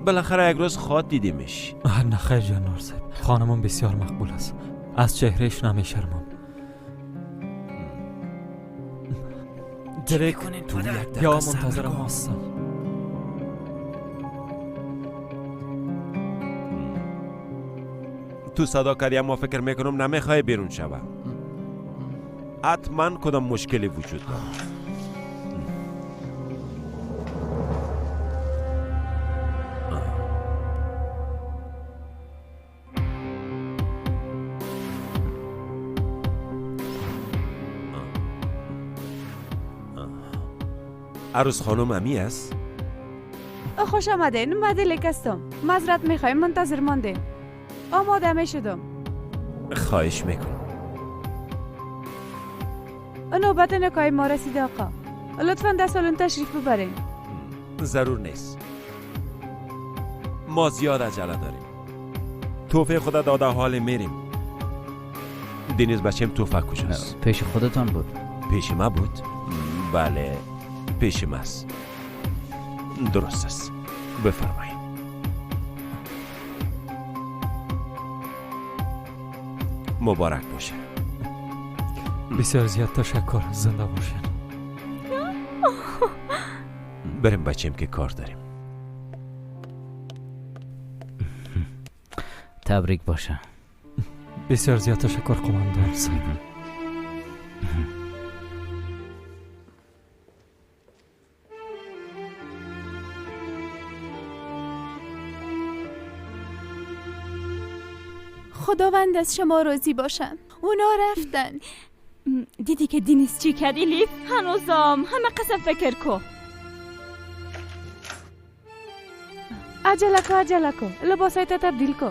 بالاخره یک روز خواد دیدیمش. نه خیر جنرال صاحب، خانمم بسیار مقبول است. از چهرهش نمیشرمم. دره کنین تو یک دقیقه یا منتظرم هستم. تو صدا کردی اما فکر میکنم نمیخوای بیرون شوه. حتما کدام مشکلی وجود داره. عروس خانم امی است؟ خوش آمدین، مدلک هستم. معذرت میخوایم، منتظر مانده. آماده میشدم. خواهش میکنم. نوبت نکای ما رسیده آقا. لطفاً در سالن تشریف ببرین. ضرور نیست. ما زیاد عجله داریم. توفه خدا داده حال میریم. دنیز بچم توفه کجاست؟ پیش خودتان بود. پیش ما بود؟ بله، پیش ماست. درست است. بفرمایید. مبارک باشه. بسیار زیاد تشکر. زنده باشین. بریم بچیم که کار داریم. تبریک باشه. بسیار زیاد تشکر قماندان صاحب. خداوند از شما راضی باشن. اونا رفتن. دیدی که دینیس چی کرد الیف؟ هنوزم همه قسم فکر کو. عجله کو لباسایت تبدیل کو.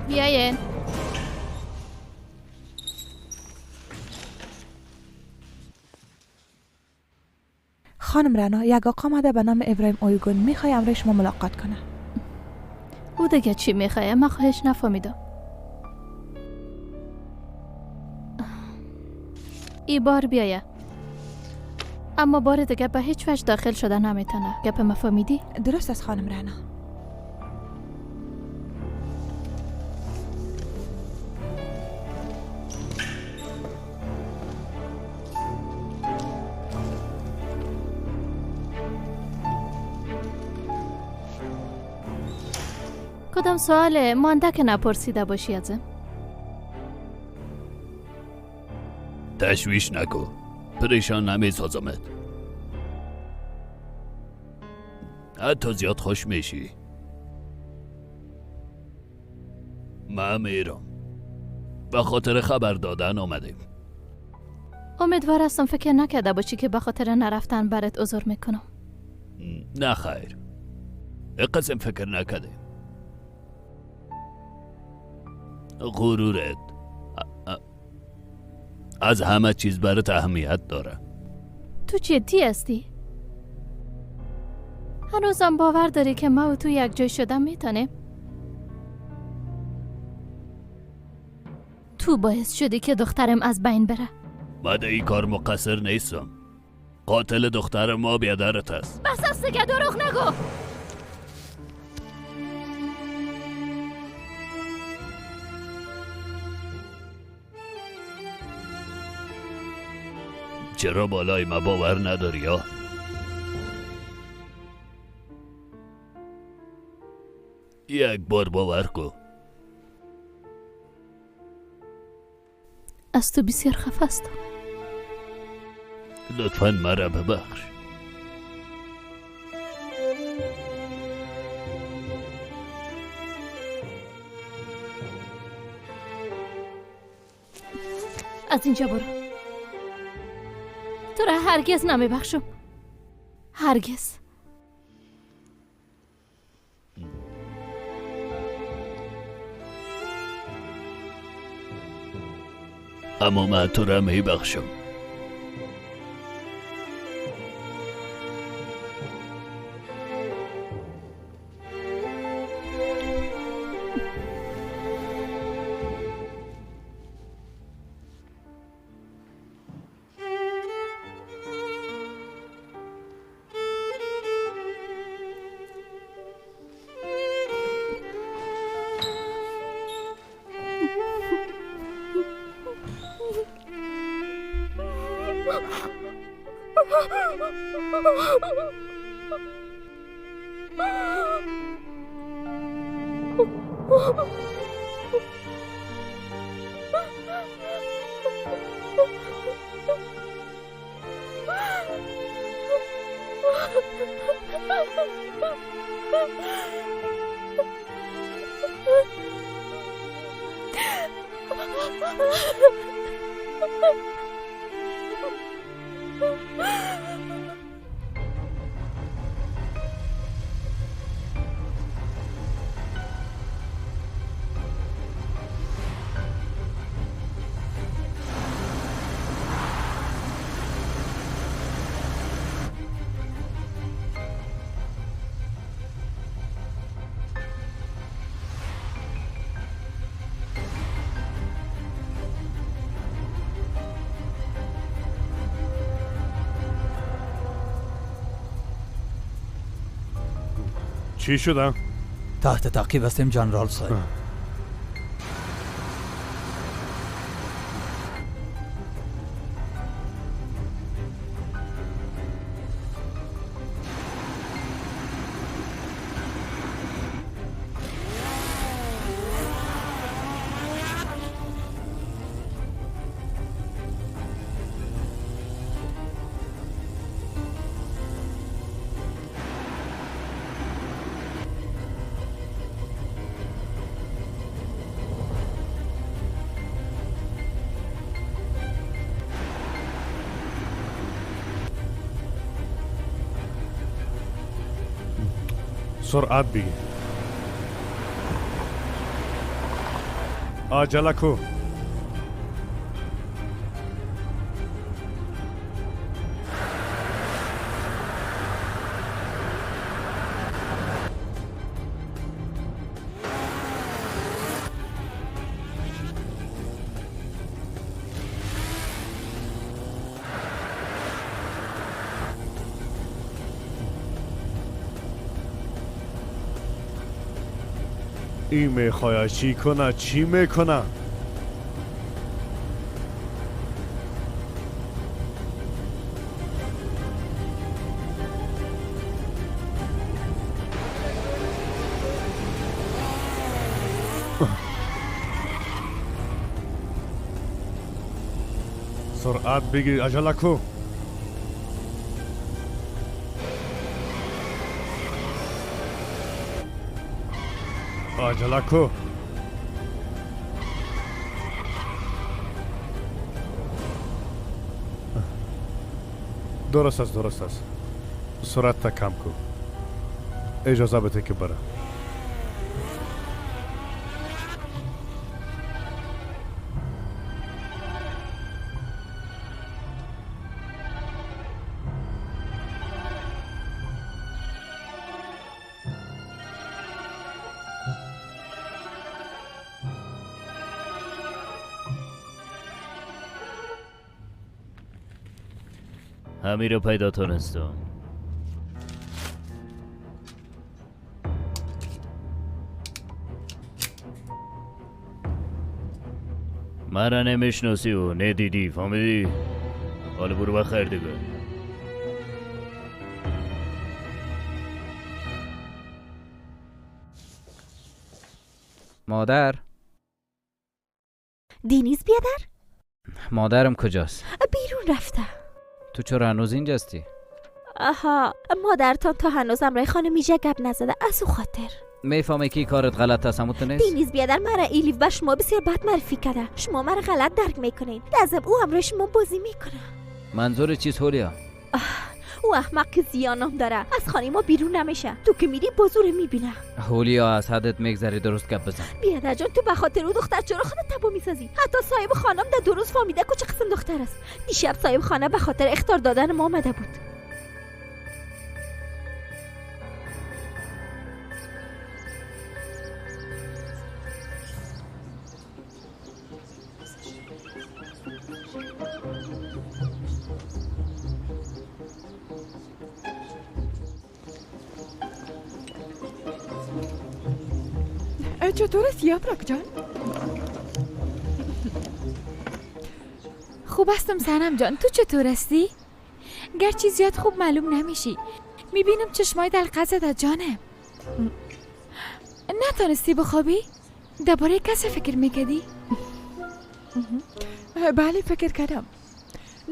بیاین. خانم رنا، یک آقا آمده به نام ابراهیم اویگون میخوای امروز شما ملاقات کنه. او دیگه چی میخواه؟ من خواهش نفهمیدم. ای بار بیایه، اما بار دیگه به هیچ وجه داخل شده نمیتونه. گپ مفهمیدی؟ درست است خانم رنا. کدام سوال مانده که نپرسیده باشی ازم؟ تشویش نکن، پریشان نمیسازمت. حتی زیاد خوش میشی. من میرم، به خاطر خبر دادن آمدیم. امیدوار هستم فکر نکرده باشی که به خاطر نرفتن برات عذر میکنم. نه خیر، قسم فکر نکردیم. غرورت از همه چیز برات اهمیت داره. تو جدی هستی؟ هنوزم باور داری که ما و تو یک جای شدن میتونیم؟ تو باعث شدی که دخترم از بین بره. من در این کار مقصر نیستم. قاتل دختر ما بیادرت است. بس است دیگه، دروغ نگو. چرا بالای ما باور نداری یا؟ یک بار باور کن. از تو بسیار خفه هستم. لطفاً مرا ببخش. از اینجا برو. تو را هرگز نمیبخشم. هرگز. اما من تو را میبخشم. چی شده؟ تحت تعقیب هستیم جنرال صاحب. سرعت بگیر. عجله کو. این میخواه چی کنه؟ چی میکنه؟ سرعت بگیر، عجله کو. عجله کو. درست است، درست است. سرعت تا کم کو. اجازه بده که بره. همین رو پیدا تونستم. من را نمیشناسی و ندیدی، فهمیدی؟ حالا برو بخیر دیگه. مادر؟ دینیز بیادر؟ مادرم کجاست؟ بیرون رفته. تو چرا هنوز اینجاستی؟ آها، مادرتان تا هنوز امرای خانه میجه گپ نزده، از او خاطر. میفهمی که کارت غلط است، همون تو نیست؟ دینیز بیادر مرا ایلیف و شما بسیار بد معرفی کرده. شما مرا غلط درک میکنین. لازم او امرای شما بازی میکنه. منظور چیز هولیا؟ او احمق که زیانم داره، از خانه ما بیرون نمیشه. تو که میری بازوره میبینه. هولیا از حدت میگذری، درست گپ بزن. بیادر جان، تو به خاطر او دختر چرا خانه تبا میسازی؟ حتی صاحب خانم در درست فهمیده که چه قسم دختر است. دیشب صاحب خانه به خاطر اخطار دادن ما آمده بود. چطور است یاپرک جان؟ خوب هستم سنم جان، تو چطور هستی؟ گرچه زیاد خوب معلوم نمیشی. میبینم چشمای دلقه زده جانم. نتانستی بخوابی؟ درباره کسی فکر میکردی؟ بله فکر کردم.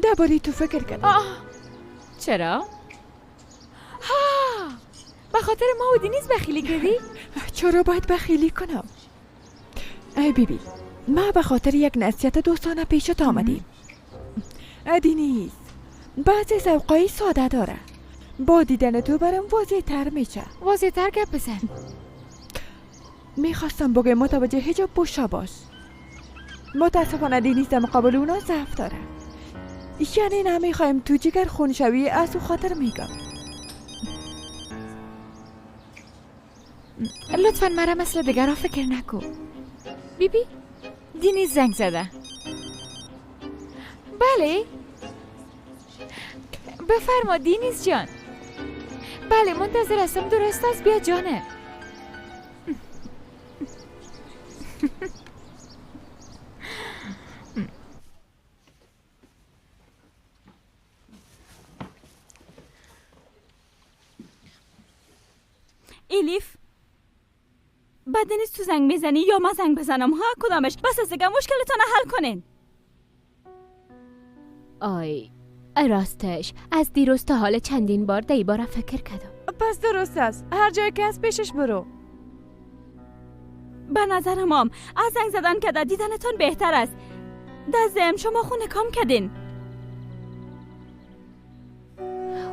درباره تو فکر کردم. چرا؟ ها، به خاطر ما و دینیز بخیلی کردی؟ چرا باید بخیلی کنم؟ ای بیبی، ما به خاطر یک نصیحت دوستانه پیشت آمدیم. دینیز بعضی ذوقای ساده داره. با دیدن تو برام واضح تر میشه. واضح تر گپ بزن. میخواستم بگم متوجه حجاب بوشا باش. متاسفانه دینیز در مقابل اونا ضعف داره. یعنی نمیخوایم تو جگر خون شوی، از او خاطر میگم. لطفاً مرا مثل دیگرها فکر نکو. بیبی دینیز زنگ زده. بله بفرما دینیز جان. بله منتظر هستم. درست است، بیا جانم. الیف بد نیست تو زنگ میزنی یا ما زنگ بزنم؟ ها کدامش؟ بس از دیگه مشکلتان حل کنین. آی راستش از دیروز تا حال چندین بار دی بار فکر کردم. پس درست است، هر جای که از پیشش برو. به نظرم از زنگ زدن که در دیدنتان بهتر است. در ضمن شما خونه کام کردین.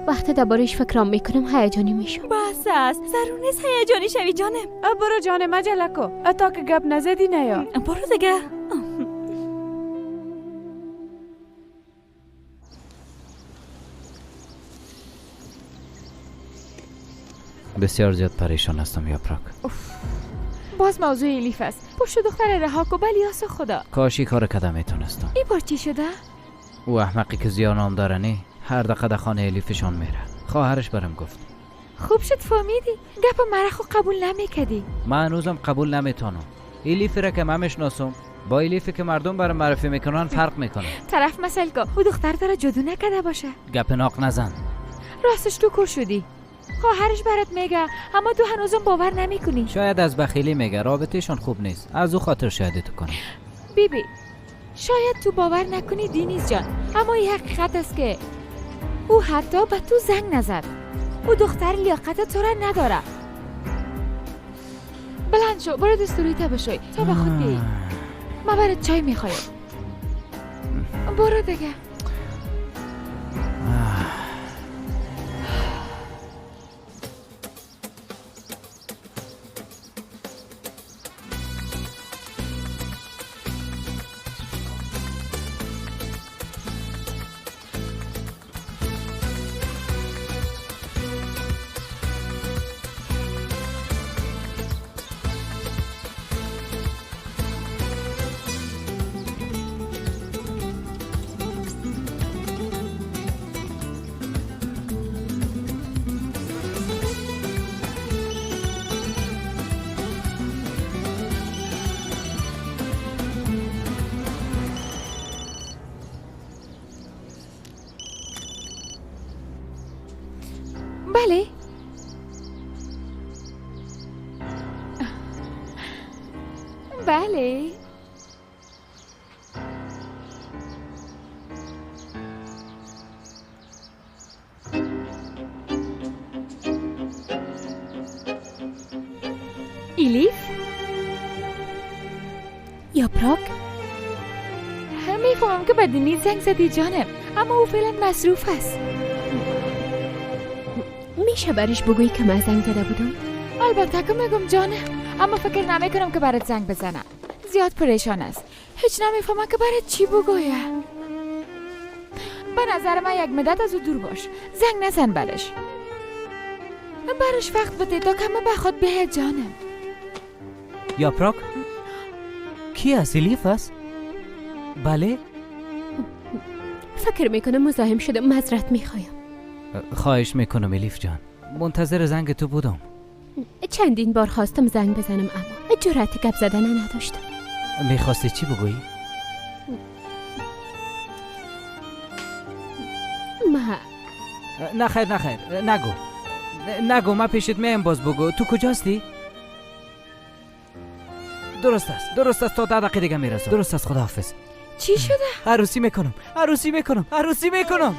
وقتی دربارش فکرام میکنم هیجانی میشم. بس است، ضرور نیست هیجانی شوی جانم. برو جانم، عجله کو. تا که گپ نزدی نیا. برو دیگه. بسیار زیاد پریشان هستم یاپراک. باز موضوع الیف است. پشت دختر رها کو بلیاس خدا. کاشی کار کدام میتونستم. این بار چی شده؟ او احمقی که زیان نام دارنی هر دقیقه در خانه الیفشان میره. خواهرش برم گفت. خوب شد فهمیدی. گپ مرخو قبول نمیکردی. من هنوزم قبول نمیتونم. الیفی را که من میشناسم با الیفی که مردم برام معرفی میکنن فرق میکنه. طرف مثل که او دختر داره جدو نکرده باشه. گپ ناق نزن. راستش تو کور شدی. خواهرش برات میگه اما تو هنوزم باور نمیکنی. شاید از بخیلی میگه، رابطهشون خوب نیست. از او خاطر شاید تو کنه. بیبی شاید تو باور نکنی دینیز جان، اما این حقیقت است که او حتی به تو زنگ نزد. او دختر لیاقت تو را نداره. بلند شو برو دستوری تا بشوی تا به خود بیایی. من برات چای میخوایم. برو دیگه. بله بله الیف یاپراک میفهمم که به دینیز زنگ زدی جانم، اما او فعلا مصروف است. میشه برش بگویی که من زنگ زده بودم؟ البته که میگم جانم، اما فکر نمیکنم که برات زنگ بزنم. زیاد پریشان است. هیچ نمیفهمم که برات چی بگویم. به نظر من یک مدت از او دور باش. زنگ نزن برش وقت بده تا کمه به خود به جانم. یاپراک کی است؟ الیف است؟ بله؟ فکر میکنم مزاحم شده، معذرت میخوایم. خواهش میکنم الیف جان، منتظر زنگ تو بودم. چندین بار خواستم زنگ بزنم اما جرأت گپ زدن نداشتم. میخواستی چی بگویی؟ نه خیر نگو من پیشت میم. باز بگو تو کجاستی؟ درست است تا 10 دقیقه دیگه میرسم. درست است، خداحافظ. چی شده؟ عروسی میکنم.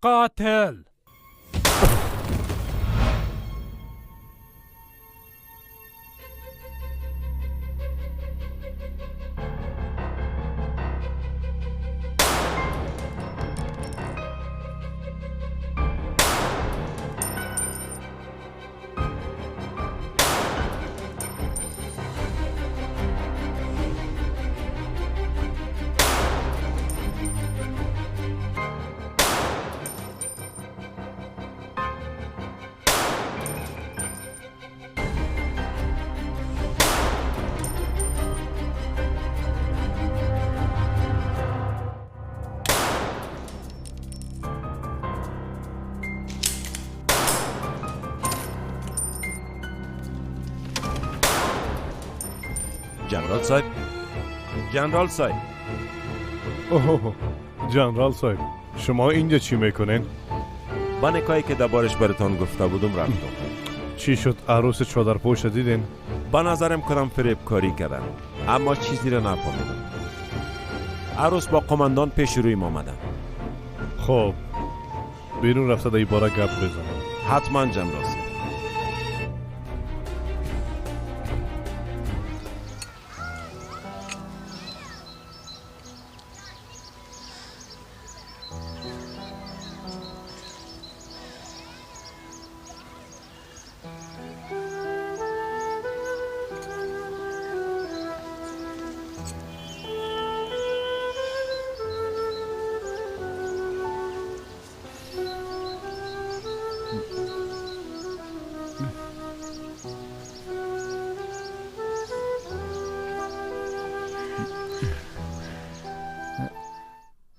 قاتل جنرال صاحب جنرال صاحب اوه جنرال صاحب شما اینجا چی میکنین؟ با نکایی که دربارش براتون گفته بودم رفتم. چی شد عروس چادر پوش دیدین؟ با نظرم کدام فریب کاری کردن اما چیزی را نفهمیدم. عروس با قماندان پیش رویم آمدن. خب بیرون رفته در این باره گپ بزنم. حتما جنرال صاحب.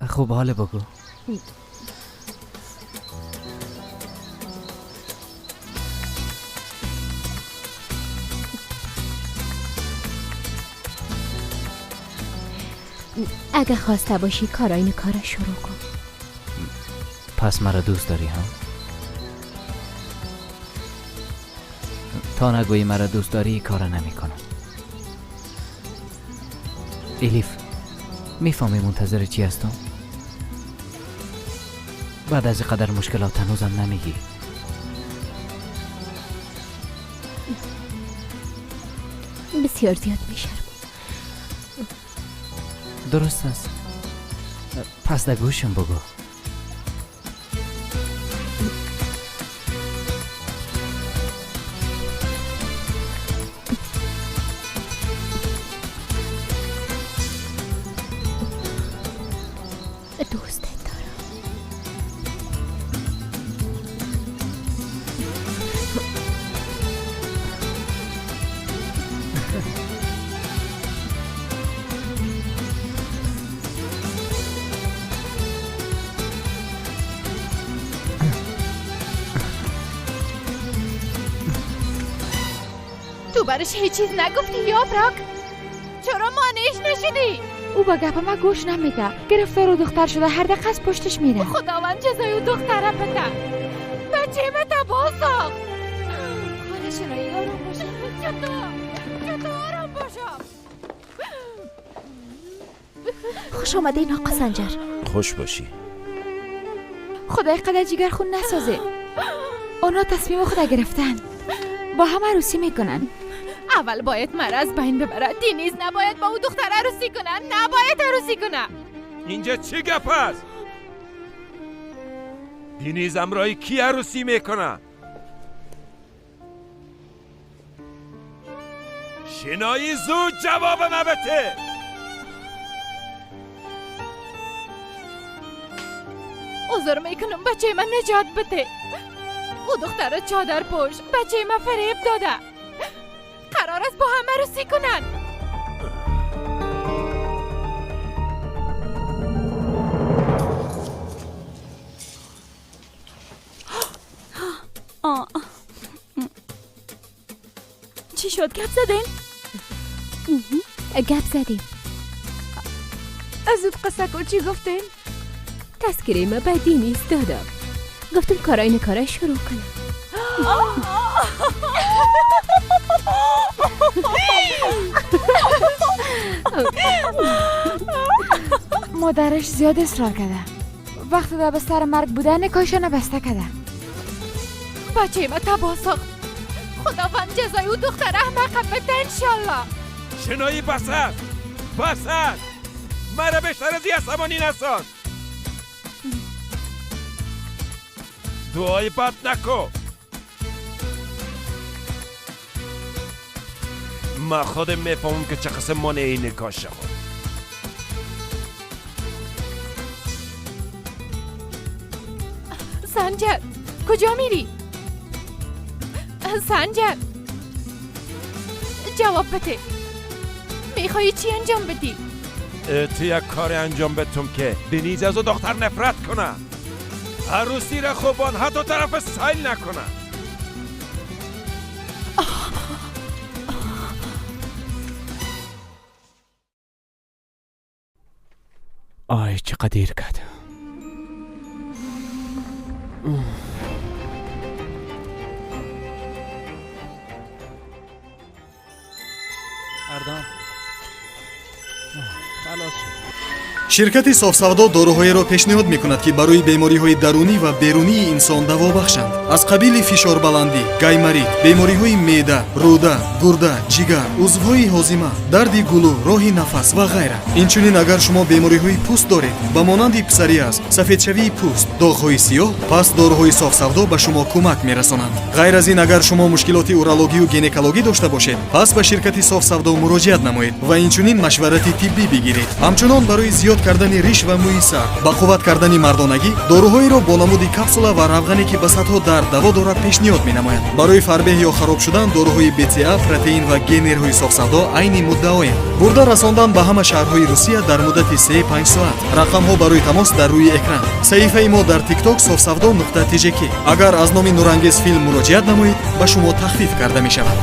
خوب حاله بگو. اگه خواسته باشی کارای کار شروع کن. پس مرا دوست داری هم؟ تا نگویی مرا دوست داری این کارا نمی کنم. الیف میفهمی منتظر چی هستم؟ بعد از قدر مشکلات هنوزم نمیگی. بسیار زیاد میشرم. درست است. پس در گوشم بگو. تو برش هیچ چیز نگفتی یاپراک؟ چرا مانعش نشدی؟ او با گپ ما گوش نمیده. گرفتار و دختر شده هر دقیقه از پشتش میره. خداوند جزای او دختره بده. بچه ما تباه ساخت. خودش را یارم باشم. چطور آرام باشم. خوش آمدین آقا سنجر. خوش باشی. خدای قدر جگر خون نسازه. اونا تصمیم خود گرفتن. با هم عروسی میکنن. اول باید مرا از بین ببره. دینیز نباید با او دختر عروسی کنن. نباید عروسی کنن. اینجا چی گپ است؟ دینیز امرای کی عروسی میکنه؟ شنایی زود جواب ما بده. عذر میکنم بچه من نجات بده. او دختر چادر پوش بچه ما فریب داده. قرار است با هم عروسی کنن. چی شد؟ گپ زدین؟ گپ زدیم. از اون قصه کن چی گفتین؟ تذکره ما به دینیز دادم. گفتم کارای کارا شروع کنم. مادرش زیاد اصرار کرده. وقتی در بستر مرگ بوده نکایشان بسته کرده. بچه ما تباه ساخت. خداوند جزای او دختر احمق بده انشالله. شنایی بسد مرا بیشتر از یه عصبانی نسان. دعای بد نکن. ما خودم میفهمم که چه قسم مانعی نکاح شد. سنجر کجا میری؟ سنجر جواب بده. میخوایی چی انجام بدی؟ تو یک کار انجام بدم که دنیز از او دختر نفرت کنه. عروسی را خوبان حتی طرف سایل نکنه. آی چقدر دیر کرد. اردام خلاص شد. ширкати софсавдо доруҳоеро пешниҳод мекунад ки барои бемориҳои дарунӣ ва берунии инсон даво бахшанд. аз қабили фишорбаландӣ, гаймарид, бемориҳои меъда, рӯда, гурда, ҷигар, узвҳои ҳозима, дарди гулӯ, роҳи нафас ва ғайра. инчунин агар шумо бемориҳои пӯст доред ба монанди псориаз, сафедшавии пӯст, доғҳои сиёҳ, пас доруҳои софсавдо ба шумо кӯмак мерасонанд. ғайр аз ин агар шумо мушкилоти урологию гинекологӣ дошта бошед, пас ба ширкати софсавдо муроҷиат намоед ва инчунин машварати тиббӣ бигиред. ҳамчунон барои зиёд кардани риш ва мӯи сар, ба қувват кардани мардонагӣ дороҳоеро бо намуди капсула ва равғане ки ба сатҳо дард даво дорад пешниҳод менамояд. барои фарбеҳ ё хароб шудан дороҳои БЦА, протеин ва генерҳои софсавдо айни муддаоем. бурда расондан ба ҳама шаҳрҳои Русия дар муддати 3-5 соат. рақамҳо барои тамос дар рӯи экран. саҳифаи мо дар TikTok sofsavdo.tjk. агар аз номи нурангез филм муроҷиат намоед ба шумо тахфиф карда мешавад.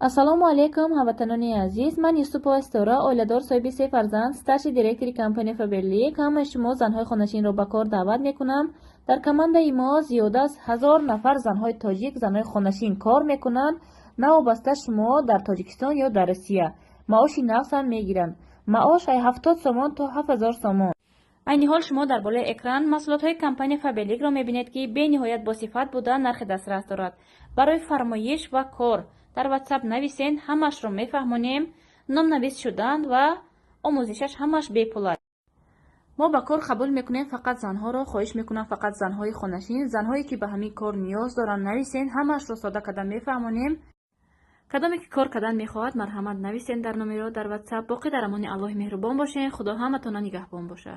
ассалому алайкум ҳамватанони азиз, ман Юсупова Стора, оиладор соҳиби 3 фарзанд, старши директори компания Faberlic. ҳамаи шумо занҳои хонашинро ба кор даъват мекунам. дар командаи мо зиёда аз 1000 нафар занҳои тоҷик занҳои хонашин кор мекунанд. навобаста шумо дар тоҷикистон ё дар Русия. маоши нағз ҳам мегиранд. маош 70 сомон то 7000 сомон. айни ҳол шумо дар болои экран маҳсулотҳои компания Faberlic-ро мебинед ки бениҳоят босифат буда нархи дастрас дорад. барои фармоиш ва кор дар WhatsApp нависен, ҳамашро мефаҳмонем. номнавис шудан ва омӯзишаш ҳамаш бепул аст. мо ба кор қабул мекунем фақат занҳоро. хоҳиш мекунам фақат занҳои хонашин, занҳое ки ба ҳамин кор ниёз доранд нависен, ҳамашро сода карда мефаҳмонем. кадоме ки кор кардан мехоҳад марҳамат нависен дар номеро дар WhatsApp. боқӣ дар амони Аллоҳи меҳрубон бошен. худо ҳаматона нигаҳбон боша.